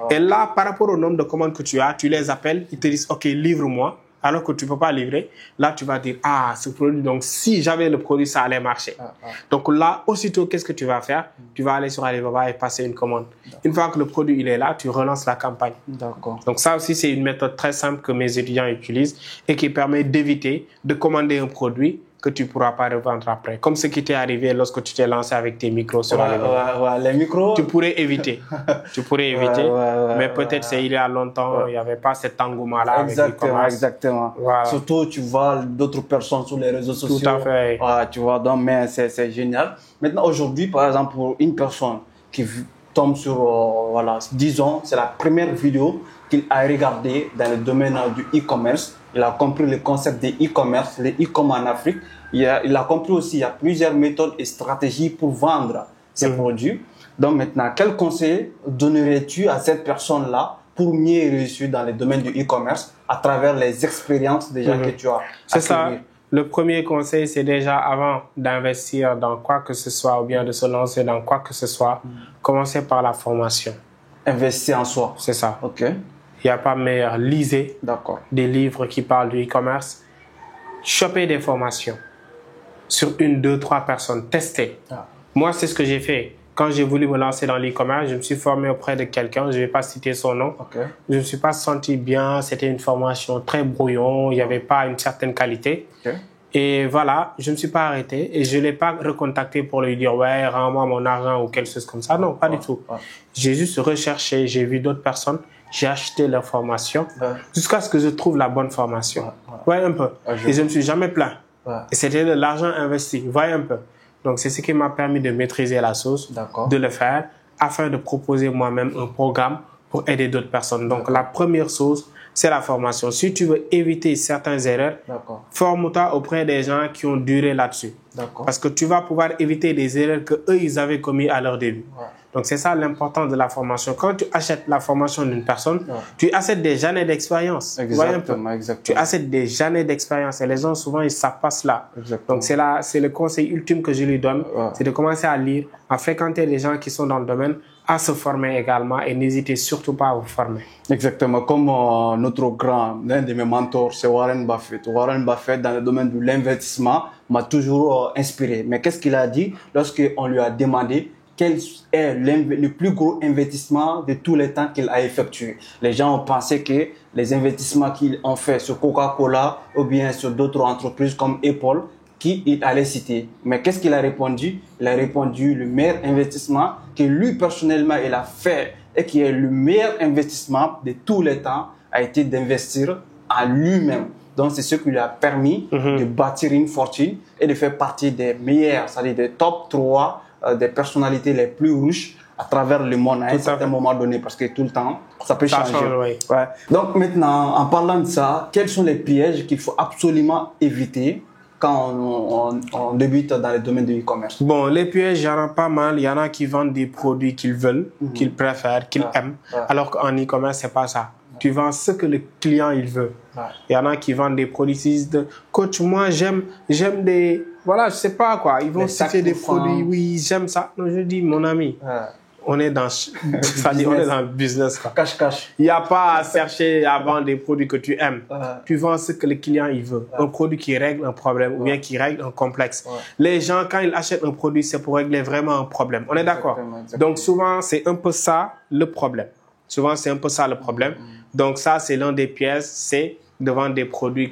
Et là, par rapport au nombre de commandes que tu as, tu les appelles, ils te disent, OK, livre-moi. Alors que tu ne peux pas livrer, là, tu vas dire, ah, ce produit, donc si j'avais le produit, ça allait marcher. Donc là, aussitôt, qu'est-ce que tu vas faire? Tu vas aller sur Alibaba et passer une commande. Une fois que le produit il est là, tu relances la campagne. Donc ça aussi, c'est une méthode très simple que mes étudiants utilisent et qui permet d'éviter de commander un produit que tu ne pourras pas revendre après. Comme ce qui t'est arrivé lorsque tu t'es lancé avec tes micros sur Alibaba. Les micros... Tu pourrais éviter. Mais peut-être c'est il y a longtemps, il n'y avait pas cet engouement-là. Exactement. Voilà. Surtout, tu vois d'autres personnes sur les réseaux sociaux. Tout à fait. Tu vois, donc, mais c'est génial. Maintenant, aujourd'hui, par exemple, pour une personne qui tombe sur, disons, c'est la première vidéo qu'il a regardée dans le domaine du e-commerce. Il a compris le concept de e-commerce, le e-commerce en Afrique. Il a compris aussi qu'il y a plusieurs méthodes et stratégies pour vendre ces produits. Donc maintenant, quel conseil donnerais-tu à cette personne-là pour mieux réussir dans le domaine du e-commerce à travers les expériences déjà que tu as? C'est ça. Le premier conseil, c'est déjà avant d'investir dans quoi que ce soit ou bien de se lancer dans quoi que ce soit, commencer par la formation. Investir en soi. C'est ça. OK. Il n'y a pas meilleur. Lisez des livres qui parlent du e-commerce. Chopez des formations sur 1, 2, 3 personnes. Testez. Moi, c'est ce que j'ai fait. Quand j'ai voulu me lancer dans l'e-commerce, je me suis formé auprès de quelqu'un. Je ne vais pas citer son nom. Je ne me suis pas senti bien. C'était une formation très brouillon. Il n'y avait pas une certaine qualité. Et voilà, je ne me suis pas arrêté. Et je ne l'ai pas recontacté pour lui dire « Ouais, rends-moi mon argent » ou quelque chose comme ça. Non, pas du tout. J'ai juste recherché. J'ai vu d'autres personnes. J'ai acheté leur formation jusqu'à ce que je trouve la bonne formation. Voyez un peu. Et je ne me suis jamais plaint. Et c'était de l'argent investi. Voyez un peu. Donc, c'est ce qui m'a permis de maîtriser la sauce, de le faire, afin de proposer moi-même un programme pour aider d'autres personnes. Donc, la première chose, c'est la formation. Si tu veux éviter certaines erreurs, forme-toi auprès des gens qui ont duré là-dessus. Parce que tu vas pouvoir éviter des erreurs que eux ils avaient commises à leur début. Donc, c'est ça l'importance de la formation. Quand tu achètes la formation d'une personne, tu achètes des années d'expérience. Tu achètes des années d'expérience. Et les gens, souvent, ils savent pas cela. Donc, c'est le conseil ultime que je lui donne. C'est de commencer à lire, à fréquenter les gens qui sont dans le domaine, à se former également. Et n'hésitez surtout pas à vous former. Exactement. Comme notre l'un de mes mentors, c'est Warren Buffett. Warren Buffett, dans le domaine de l'investissement, m'a toujours inspiré. Mais qu'est-ce qu'il a dit lorsqu'on lui a demandé quel est le plus gros investissement de tous les temps qu'il a effectué? Les gens ont pensé que les investissements qu'ils ont fait sur Coca-Cola ou bien sur d'autres entreprises comme Apple, qu'il allait citer. Mais qu'est-ce qu'il a répondu? Il a répondu le meilleur investissement que lui personnellement il a fait et qui est le meilleur investissement de tous les temps a été d'investir en lui-même. Donc c'est ce qui lui a permis de bâtir une fortune et de faire partie des meilleurs, c'est-à-dire des top 3 des personnalités les plus riches à travers le monde à un certain moment donné, parce que tout le temps, ça peut changer. Donc maintenant, en parlant de ça, quels sont les pièges qu'il faut absolument éviter quand on débute dans le domaine du e-commerce? Bon, les pièges, il y en a pas mal. Il y en a qui vendent des produits qu'ils veulent, qu'ils préfèrent, qu'ils aiment, alors qu'en e-commerce, c'est pas ça. Tu vends ce que le client il veut. Il y en a qui vendent des produits, ils disent coach, moi j'aime des, voilà, je sais pas quoi, ils vont citer des produits, oui, j'aime ça. Non, je dis mon ami, on est dans le business. Cache. Il n'y a pas à chercher à vendre des produits que tu aimes. Tu vends ce que le client il veut. Un produit qui règle un problème ou bien qui règle un complexe. Les gens, quand ils achètent un produit, c'est pour régler vraiment un problème. On est d'accord? Donc souvent, c'est un peu ça le problème. Donc ça, c'est l'un des pièges, c'est de vendre des produits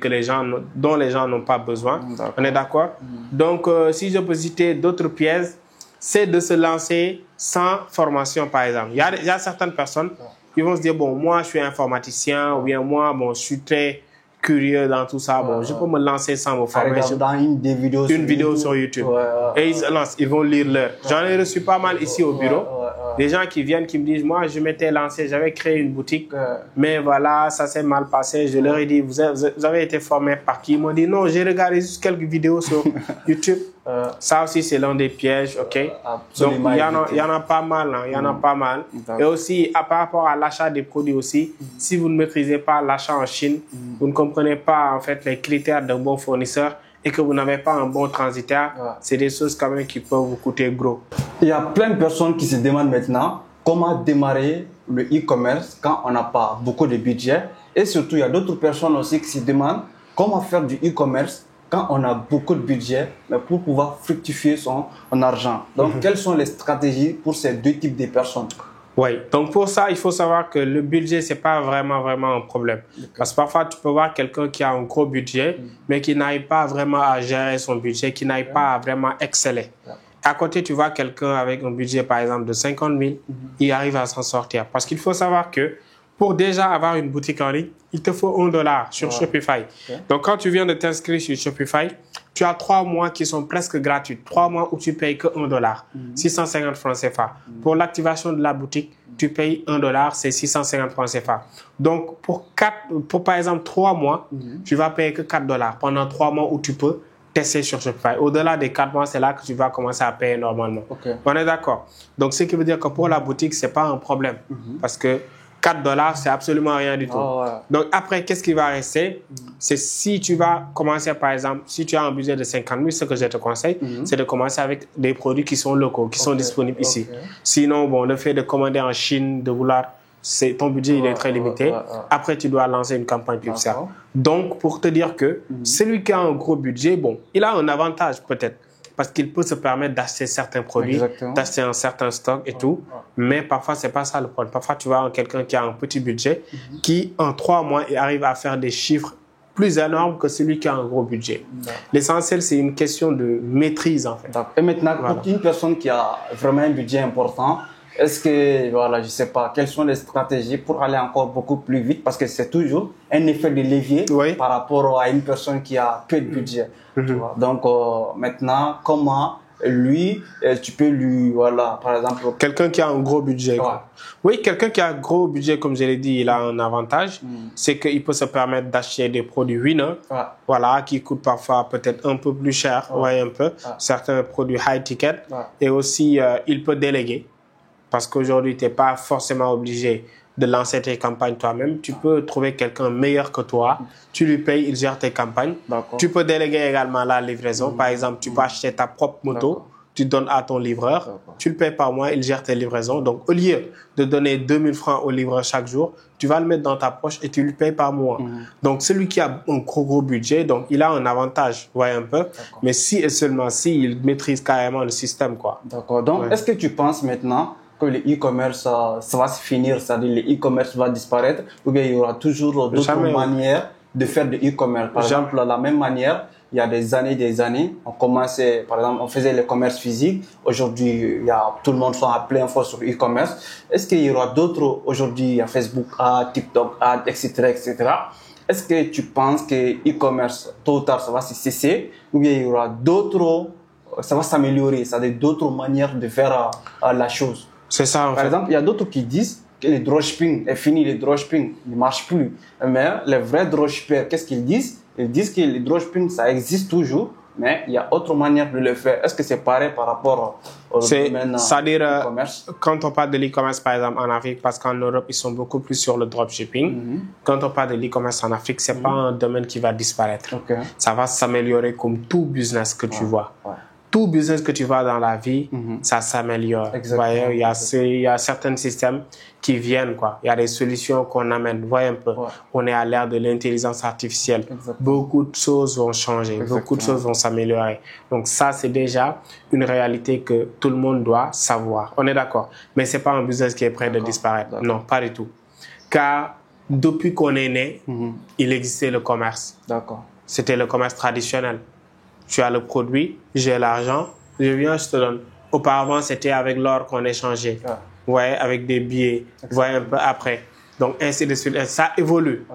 dont les gens n'ont pas besoin. On est d'accord? Donc, si je peux citer d'autres pièges, c'est de se lancer sans formation, par exemple. Il y a certaines personnes qui vont se dire, bon, moi, je suis informaticien, ou bien moi, bon, je suis très curieux dans tout ça. Bon, je peux me lancer sans me former. Dans une vidéo sur YouTube. Et ils se lancent, ils vont lire l'heure. J'en ai reçu pas mal ici au bureau. Des gens qui viennent, qui me disent, moi, je m'étais lancé, j'avais créé une boutique, mais voilà, ça s'est mal passé. Je leur ai dit, vous avez été formé par qui? Ils m'ont dit, non, j'ai regardé juste quelques vidéos sur YouTube. Ça aussi, c'est l'un des pièges, ok? Donc, il y en a pas mal, il y en a pas mal. Et aussi, par rapport à l'achat des produits aussi, si vous ne maîtrisez pas l'achat en Chine, vous ne comprenez pas, en fait, les critères d'un bon fournisseur, et que vous n'avez pas un bon transitaire, c'est des choses quand même qui peuvent vous coûter gros. Il y a plein de personnes qui se demandent maintenant comment démarrer le e-commerce quand on n'a pas beaucoup de budget. Et surtout, il y a d'autres personnes aussi qui se demandent comment faire du e-commerce quand on a beaucoup de budget, mais pour pouvoir fructifier son argent. Donc, quelles sont les stratégies pour ces deux types de personnes? Oui, donc pour ça, il faut savoir que le budget, c'est pas vraiment un problème. Parce que parfois, tu peux voir quelqu'un qui a un gros budget, mais qui n'arrive pas vraiment à gérer son budget, qui n'arrive pas à vraiment exceller. À côté, tu vois quelqu'un avec un budget, par exemple, de 50 000, il arrive à s'en sortir. Parce qu'il faut savoir que pour déjà avoir une boutique en ligne, il te faut $1 sur Shopify. Donc, quand tu viens de t'inscrire sur Shopify, tu as 3 mois qui sont presque gratuits. 3 mois où tu payes que $1, 650 francs CFA. Pour l'activation de la boutique, tu payes $1, c'est 650 francs CFA. Donc, pour par exemple 3 mois, tu vas payer que $4 pendant 3 mois où tu peux tester sur Shopify. Au-delà des 4 mois, c'est là que tu vas commencer à payer normalement. On est d'accord. Donc, ce qui veut dire que pour la boutique, c'est pas un problème. Parce que $4, c'est absolument rien du tout. Donc, après, qu'est-ce qui va rester? C'est si tu vas commencer, par exemple, si tu as un budget de 50 000, ce que je te conseille, c'est de commencer avec des produits qui sont locaux, qui sont disponibles ici. Sinon, bon, le fait de commander en Chine, de vouloir, ton budget, il est très limité. Après, tu dois lancer une campagne publicitaire. Donc, pour te dire que celui qui a un gros budget, bon, il a un avantage peut-être. Parce qu'il peut se permettre d'acheter certains produits, d'acheter un certain stock et tout. Mais parfois, c'est pas ça le problème. Parfois, tu vois quelqu'un qui a un petit budget, qui en 3 mois arrive à faire des chiffres plus énormes que celui qui a un gros budget. L'essentiel, c'est une question de maîtrise, en fait. Et maintenant, pour une personne qui a vraiment un budget important, est-ce que, voilà, je sais pas, quelles sont les stratégies pour aller encore beaucoup plus vite? Parce que c'est toujours un effet de levier par rapport à une personne qui a peu de budget. Tu vois? Donc, maintenant, comment tu peux lui, voilà, par exemple... Quelqu'un qui a un gros budget. Oui, quelqu'un qui a un gros budget, comme je l'ai dit, il a un avantage. C'est qu'il peut se permettre d'acheter des produits winner, voilà, qui coûtent parfois peut-être un peu plus cher, certains produits high ticket. Et aussi, il peut déléguer. Parce qu'aujourd'hui, tu n'es pas forcément obligé de lancer tes campagnes toi-même. Tu peux trouver quelqu'un meilleur que toi. Tu lui payes, il gère tes campagnes. Tu peux déléguer également la livraison. Par exemple, tu peux acheter ta propre moto. Tu donnes à ton livreur. Tu le payes par mois, il gère tes livraisons. Donc, au lieu de donner 2000 francs au livreur chaque jour, tu vas le mettre dans ta poche et tu lui payes par mois. Donc, celui qui a un gros budget, donc il a un avantage, voyez un peu. Mais si et seulement si, il maîtrise carrément le système, quoi. D'accord. Donc, est-ce que tu penses maintenant que le e-commerce, ça va se finir, c'est-à-dire le e-commerce va disparaître, ou bien il y aura toujours d'autres manières de faire de e-commerce? Par exemple, de la même manière, il y a des années, on commençait, par exemple, on faisait le commerce physique. Aujourd'hui, tout le monde sont à plein fort sur e-commerce. Est-ce qu'il y aura d'autres, aujourd'hui, il y a Facebook Ads, TikTok Ads, etc., etc. Est-ce que tu penses que e-commerce, tôt ou tard, ça va se cesser, ou bien il y aura d'autres, ça va s'améliorer, c'est-à-dire d'autres manières de faire la chose? C'est ça, en fait. Par exemple, il y a d'autres qui disent que le dropshipping est fini, le dropshipping ne marche plus. Mais les vrais dropshippers, qu'est-ce qu'ils disent? Ils disent que le dropshipping, ça existe toujours, mais il y a autre manière de le faire. Est-ce que c'est pareil par rapport au domaine e-commerce? Quand on parle de l'e-commerce, par exemple, en Afrique, parce qu'en Europe, ils sont beaucoup plus sur le dropshipping. Quand on parle de l'e-commerce en Afrique, c'est pas un domaine qui va disparaître. Ça va s'améliorer comme tout business que tu vois. Tout business que tu vois dans la vie, ça s'améliore. Il y a certains systèmes qui viennent, quoi. Il y a des solutions qu'on amène. Voyez un peu. On est à l'ère de l'intelligence artificielle. Beaucoup de choses vont changer. Beaucoup de choses vont s'améliorer. Donc ça, c'est déjà une réalité que tout le monde doit savoir. On est d'accord. Mais c'est pas un business qui est prêt de disparaître. Non, pas du tout. Car depuis qu'on est né, il existait le commerce. C'était le commerce traditionnel. Tu as le produit, j'ai l'argent, je viens, je te donne. Auparavant, c'était avec l'or qu'on échangeait. Avec des billets. Un peu après. Donc, ainsi de suite. Ça évolue.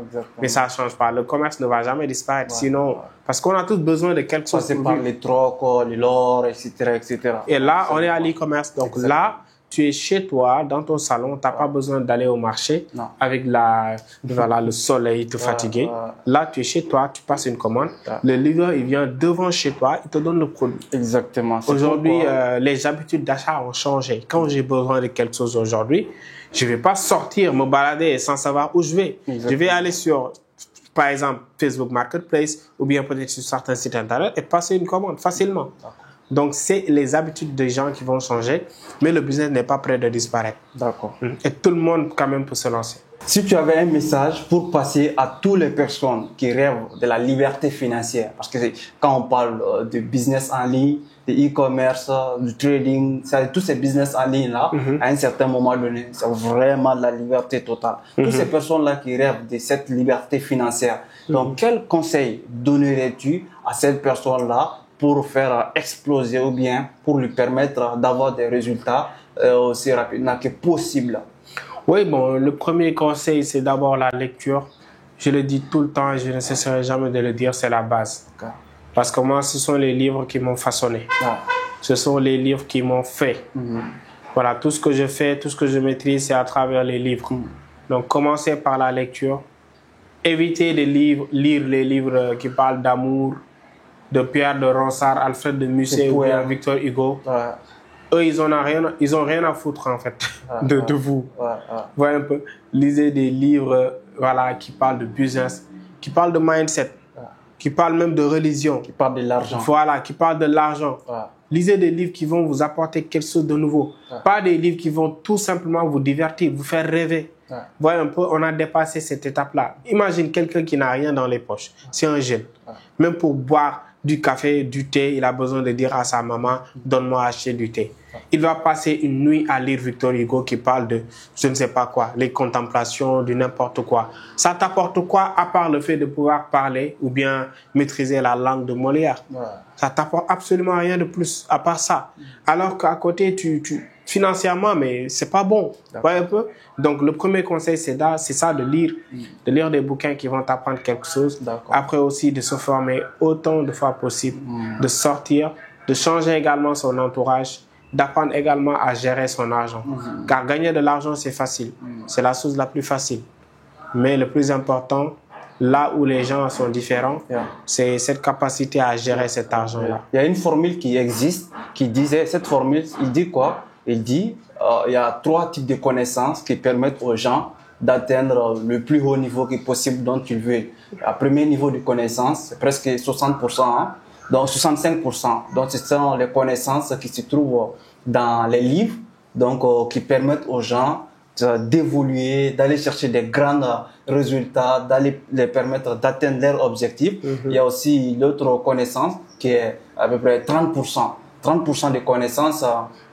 Mais ça ne change pas. Le commerce ne va jamais disparaître. Sinon, parce qu'on a tous besoin de quelque chose. C'est par les trocs, l'or, etc., etc. Et là, on est à l'e-commerce. Donc là, tu es chez toi, dans ton salon, tu n'as pas besoin d'aller au marché avec le soleil te fatiguer. Là, tu es chez toi, tu passes une commande. Le livreur, il vient devant chez toi, il te donne le produit. Exactement. Aujourd'hui, les habitudes d'achat ont changé. Quand j'ai besoin de quelque chose aujourd'hui, je ne vais pas sortir, me balader sans savoir où je vais. Je vais aller sur par exemple, Facebook Marketplace ou bien peut-être sur certains sites internet et passer une commande facilement. Donc, c'est les habitudes des gens qui vont changer, mais le business n'est pas prêt de disparaître. D'accord. Et tout le monde, quand même, peut se lancer. Si tu avais un message pour passer à toutes les personnes qui rêvent de la liberté financière, parce que quand on parle de business en ligne, de e-commerce, du trading, tous ces business en ligne-là, à un certain moment donné, c'est vraiment la liberté totale. Toutes ces personnes-là qui rêvent de cette liberté financière, donc quel conseil donnerais-tu à cette personne-là pour faire exploser ou bien pour lui permettre d'avoir des résultats aussi rapidement que possible? Oui, bon, le premier conseil, c'est d'abord la lecture. Je le dis tout le temps et je ne cesserai jamais de le dire, c'est la base. Okay. Parce que moi, ce sont les livres qui m'ont façonné. Ce sont les livres qui m'ont fait. Voilà, tout ce que je fais, tout ce que je maîtrise, c'est à travers les livres. Donc, commencez par la lecture. Évitez de lire les livres qui parlent d'amour, de Pierre de Ronsard, Alfred de Musset ou bien Victor Hugo. Eux, ils ont rien à foutre, en fait, de vous. Voyez un peu. Lisez des livres, voilà, qui parlent de business, qui parlent de mindset, qui parlent même de religion. Qui parlent de l'argent. Voilà, qui parlent de l'argent. Lisez des livres qui vont vous apporter quelque chose de nouveau. Pas des livres qui vont tout simplement vous divertir, vous faire rêver. Voyez un peu, on a dépassé cette étape-là. Imagine quelqu'un qui n'a rien dans les poches. C'est un jeune. Même pour boire du café, du thé, il a besoin de dire à sa maman, donne-moi à acheter du thé. Il va passer une nuit à lire Victor Hugo qui parle de je ne sais pas quoi, les contemplations, de n'importe quoi. Ça t'apporte quoi à part le fait de pouvoir parler ou bien maîtriser la langue de Molière? Ça t'apporte absolument rien de plus à part ça. Alors qu'à côté, financièrement, mais c'est pas bon. Voyez un peu? Donc, le premier conseil, c'est ça, de lire des bouquins qui vont t'apprendre quelque chose. Après aussi, de se former autant de fois possible, de sortir, de changer également son entourage, d'apprendre également à gérer son argent. Car gagner de l'argent, c'est facile. C'est la chose la plus facile. Mais le plus important, là où les gens sont différents, c'est cette capacité à gérer cet argent-là. Il y a une formule qui existe, qui disait, cette formule, il dit quoi? Il dit, il y a 3 types de connaissances qui permettent aux gens d'atteindre le plus haut niveau que possible dont ils veulent. Le premier niveau de connaissance, c'est presque 60%, donc 65%. Donc, ce sont les connaissances qui se trouvent dans les livres, donc qui permettent aux gens d'évoluer, d'aller chercher des grands résultats, d'aller les permettre d'atteindre leurs objectifs. Il y a aussi l'autre connaissance qui est à peu près 30%. 30% des connaissances,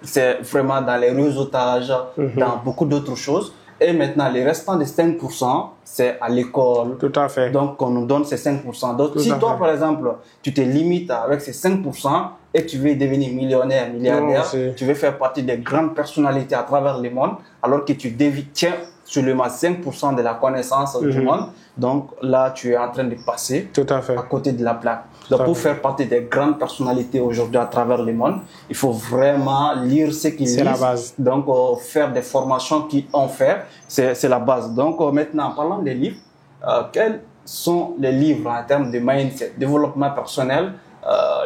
c'est vraiment dans les réseautages, dans beaucoup d'autres choses. Et maintenant, les restants des 5%, c'est à l'école. Tout à fait. Donc, on nous donne ces 5%. Donc, si toi, par exemple, tu te limites avec ces 5% et tu veux devenir millionnaire, milliardaire, tu veux faire partie des grandes personnalités à travers le monde, alors que tu détiens seulement 5% de la connaissance du monde, donc là, tu es en train de passer à côté de la plaque. Donc, pour faire partie des grandes personnalités aujourd'hui à travers le monde, il faut vraiment lire ce qu'ils lisent. C'est la base. Donc, faire des formations qu'ils ont fait, c'est la base. Donc, maintenant, en parlant des livres, quels sont les livres en termes de mindset, développement personnel,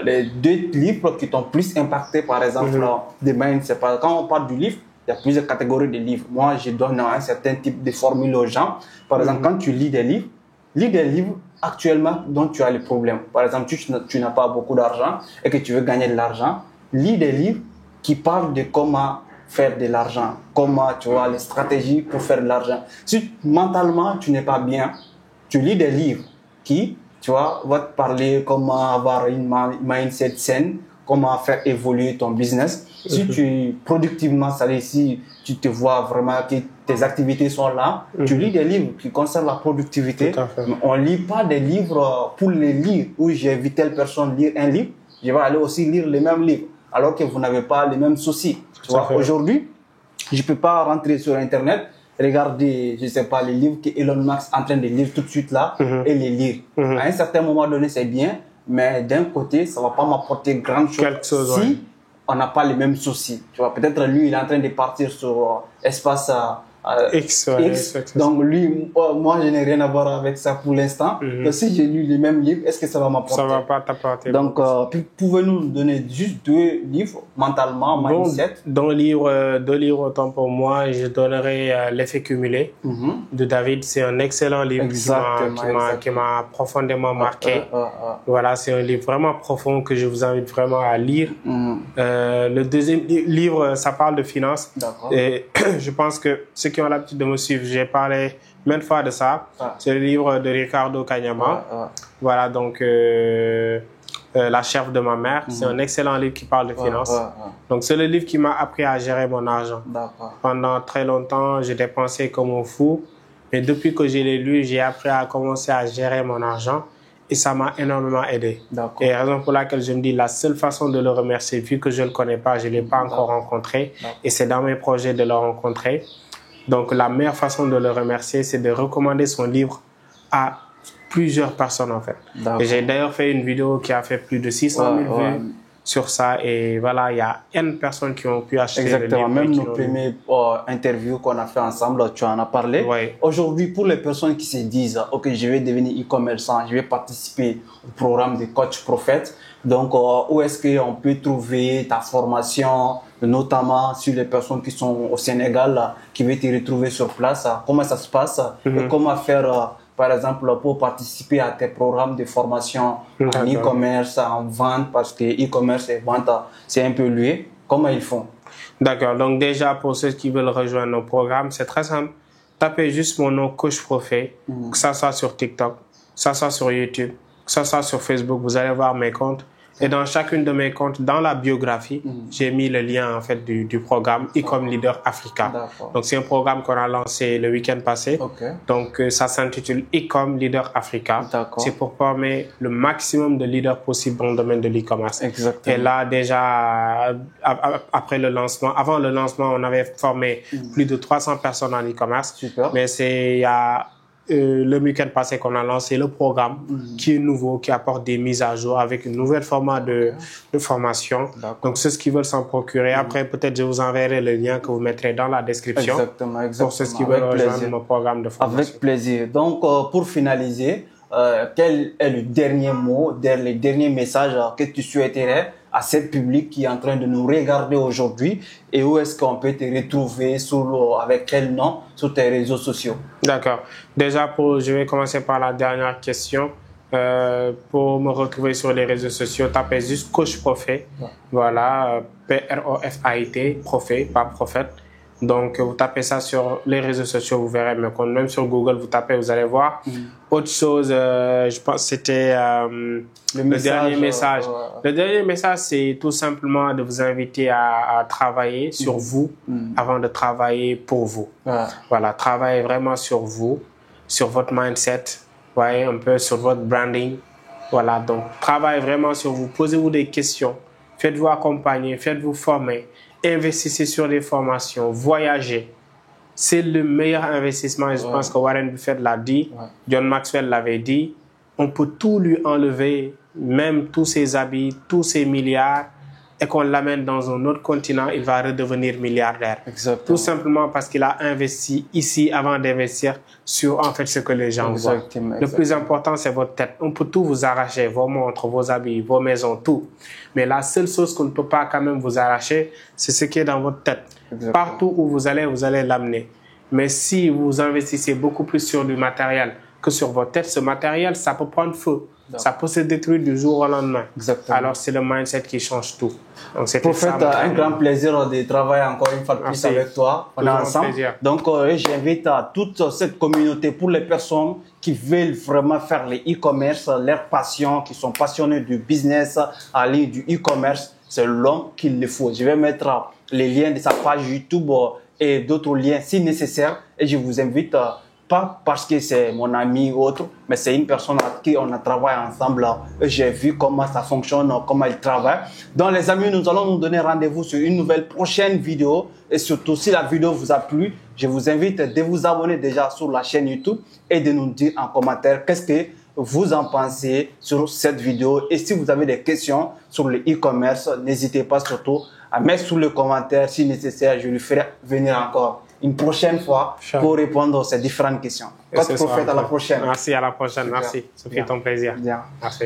les 2 livres qui t'ont plus impacté, par exemple, de mindset? Quand on parle du livre, il y a plusieurs catégories de livres. Moi, je donne un certain type de formule aux gens. Par exemple, quand tu lis des livres actuellement dont tu as les problèmes. Par exemple, tu n'as pas beaucoup d'argent et que tu veux gagner de l'argent. Lis des livres qui parlent de comment faire de l'argent, comment, tu vois, les stratégies pour faire de l'argent. Si mentalement, tu n'es pas bien, tu lis des livres qui, tu vois, vont te parler comment avoir une mindset saine, comment faire évoluer ton business. Si productivement, ça veut dire si tu te vois vraiment que tes activités sont là, tu lis des livres qui concernent la productivité. On ne lit pas des livres pour les lire, où j'ai vu telle personne lire un livre, je vais aller aussi lire les mêmes livres, alors que vous n'avez pas les mêmes soucis. Tu vois, aujourd'hui, je ne peux pas rentrer sur Internet, regarder, je ne sais pas, les livres que Elon Musk est en train de lire tout de suite là, et les lire. À un certain moment donné, c'est bien, mais d'un côté, ça ne va pas m'apporter grand chose si on n'a pas les mêmes soucis. Tu vois, peut-être lui, il est en train de partir sur espace X. Donc lui, moi je n'ai rien à voir avec ça pour l'instant. Donc si j'ai lu les mêmes livres, est-ce que ça va m'apporter? Ça va pas t'apporter. Donc pouvez-nous donner juste 2 livres, mentalement, mindset? Deux livres autant pour moi, je donnerai L'effet cumulé de David. C'est un excellent livre qui m'a profondément marqué. Voilà, c'est un livre vraiment profond que je vous invite vraiment à lire. Le deuxième livre, ça parle de finances. Et je pense que ceux qui ont l'habitude de me suivre, j'ai parlé maintes fois de ça. C'est le livre de Ricardo Kanyama. Voilà, donc La chef de ma mère. C'est un excellent livre qui parle de finances. Donc c'est le livre qui m'a appris à gérer mon argent. Pendant très longtemps, j'ai dépensé comme un fou. Mais depuis que je l'ai lu, j'ai appris à commencer à gérer mon argent. Et ça m'a énormément aidé. Et la raison pour laquelle je me dis la seule façon de le remercier, vu que je ne le connais pas, je ne l'ai pas encore rencontré, et c'est dans mes projets de le rencontrer. Donc la meilleure façon de le remercier, c'est de recommander son livre à plusieurs personnes en fait. Et j'ai d'ailleurs fait une vidéo qui a fait plus de 600 000 vues sur ça, et voilà, il y a N personnes qui ont pu acheter le livre. Même nos premières interviews qu'on a fait ensemble, tu en as parlé. Aujourd'hui, pour les personnes qui se disent « Ok, je vais devenir e-commerçant, je vais participer au programme de Coach Prophète », donc où est-ce qu'on peut trouver ta formation, notamment sur les personnes qui sont au Sénégal, qui veulent te retrouver sur place, comment ça se passe et comment faire par exemple, pour participer à tes programmes de formation en e-commerce, en vente, parce que e-commerce et vente, c'est un peu lié. Comment ils font? D'accord. Donc déjà, pour ceux qui veulent rejoindre nos programmes, c'est très simple. Tapez juste mon nom, Coach Prophet, que ça soit sur TikTok, que ça soit sur YouTube, que ça soit sur Facebook. Vous allez voir mes comptes. Et dans chacune de mes comptes, dans la biographie, j'ai mis le lien en fait du programme e-com Leader Africa. Donc c'est un programme qu'on a lancé le week-end passé. Donc ça s'intitule e-com Leader Africa. C'est pour former le maximum de leaders possible dans le domaine de l'e-commerce. Et là déjà, après le lancement, avant le lancement, on avait formé plus de 300 personnes en e-commerce. Mais c'est il y a le week-end passé qu'on a lancé le programme qui est nouveau, qui apporte des mises à jour avec une nouvelle format de formation. Donc ceux qui veulent s'en procurer, après peut-être je vous enverrai le lien que vous mettrez dans la description pour ceux qui veulent rejoindre nos programmes de formation. Avec plaisir. Donc pour finaliser, quel est le dernier mot, le dernier message que tu souhaiterais à ce public qui est en train de nous regarder aujourd'hui, et où est-ce qu'on peut te retrouver avec quel nom sur tes réseaux sociaux? D'accord. Déjà, je vais commencer par la dernière question. Pour me retrouver sur les réseaux sociaux, tapez juste Coach Prophet. Voilà, P-R-O-F-A-I-T, Prophet, pas prophète. Donc, vous tapez ça sur les réseaux sociaux, vous verrez mes comptes. Même sur Google, vous tapez, vous allez voir. Autre chose, je pense que c'était le dernier message. Le dernier message, c'est tout simplement de vous inviter à travailler sur vous avant de travailler pour vous. Voilà, travaillez vraiment sur vous, sur votre mindset, voyez, un peu sur votre branding. Voilà, donc travaillez vraiment sur vous. Posez-vous des questions. Faites-vous accompagner, faites-vous former. Investissez sur des formations, voyagez. C'est le meilleur investissement. Et je pense que Warren Buffett l'a dit, John Maxwell l'avait dit. On peut tout lui enlever, même tous ses habits, tous ses milliards, et qu'on l'amène dans un autre continent, il va redevenir milliardaire. Tout simplement parce qu'il a investi ici avant d'investir sur en fait ce que les gens voient. Le plus important, c'est votre tête. On peut tout vous arracher, vos montres, vos habits, vos maisons, tout. Mais la seule chose qu'on ne peut pas quand même vous arracher, c'est ce qui est dans votre tête. Partout où vous allez l'amener. Mais si vous investissez beaucoup plus sur du matériel que sur votre tête, ce matériel, ça peut prendre feu. Ça peut se détruire du jour au lendemain. Alors, c'est le mindset qui change tout. Donc, c'était Prophète, un grand plaisir de travailler encore une fois de plus avec toi. On est ensemble. Donc, j'invite à toute cette communauté, pour les personnes qui veulent vraiment faire le e-commerce, leur passion, qui sont passionnés du business, aller du e-commerce, c'est l'homme qu'il le faut. Je vais mettre les liens de sa page YouTube et d'autres liens si nécessaire. Et je vous invite pas parce que c'est mon ami ou autre, mais c'est une personne avec qui on a travaillé ensemble. J'ai vu comment ça fonctionne, comment il travaille. Donc les amis, nous allons nous donner rendez-vous sur une nouvelle prochaine vidéo. Et surtout, si la vidéo vous a plu, je vous invite de vous abonner déjà sur la chaîne YouTube et de nous dire en commentaire qu'est-ce que vous en pensez sur cette vidéo. Et si vous avez des questions sur le e-commerce, n'hésitez pas surtout à mettre sous le commentaire si nécessaire, je lui ferai venir encore. une prochaine fois pour répondre à ces différentes questions. Coach Prophète, à la prochaine. Merci, à la prochaine. Merci. Ça fait ton plaisir. Bien. Merci.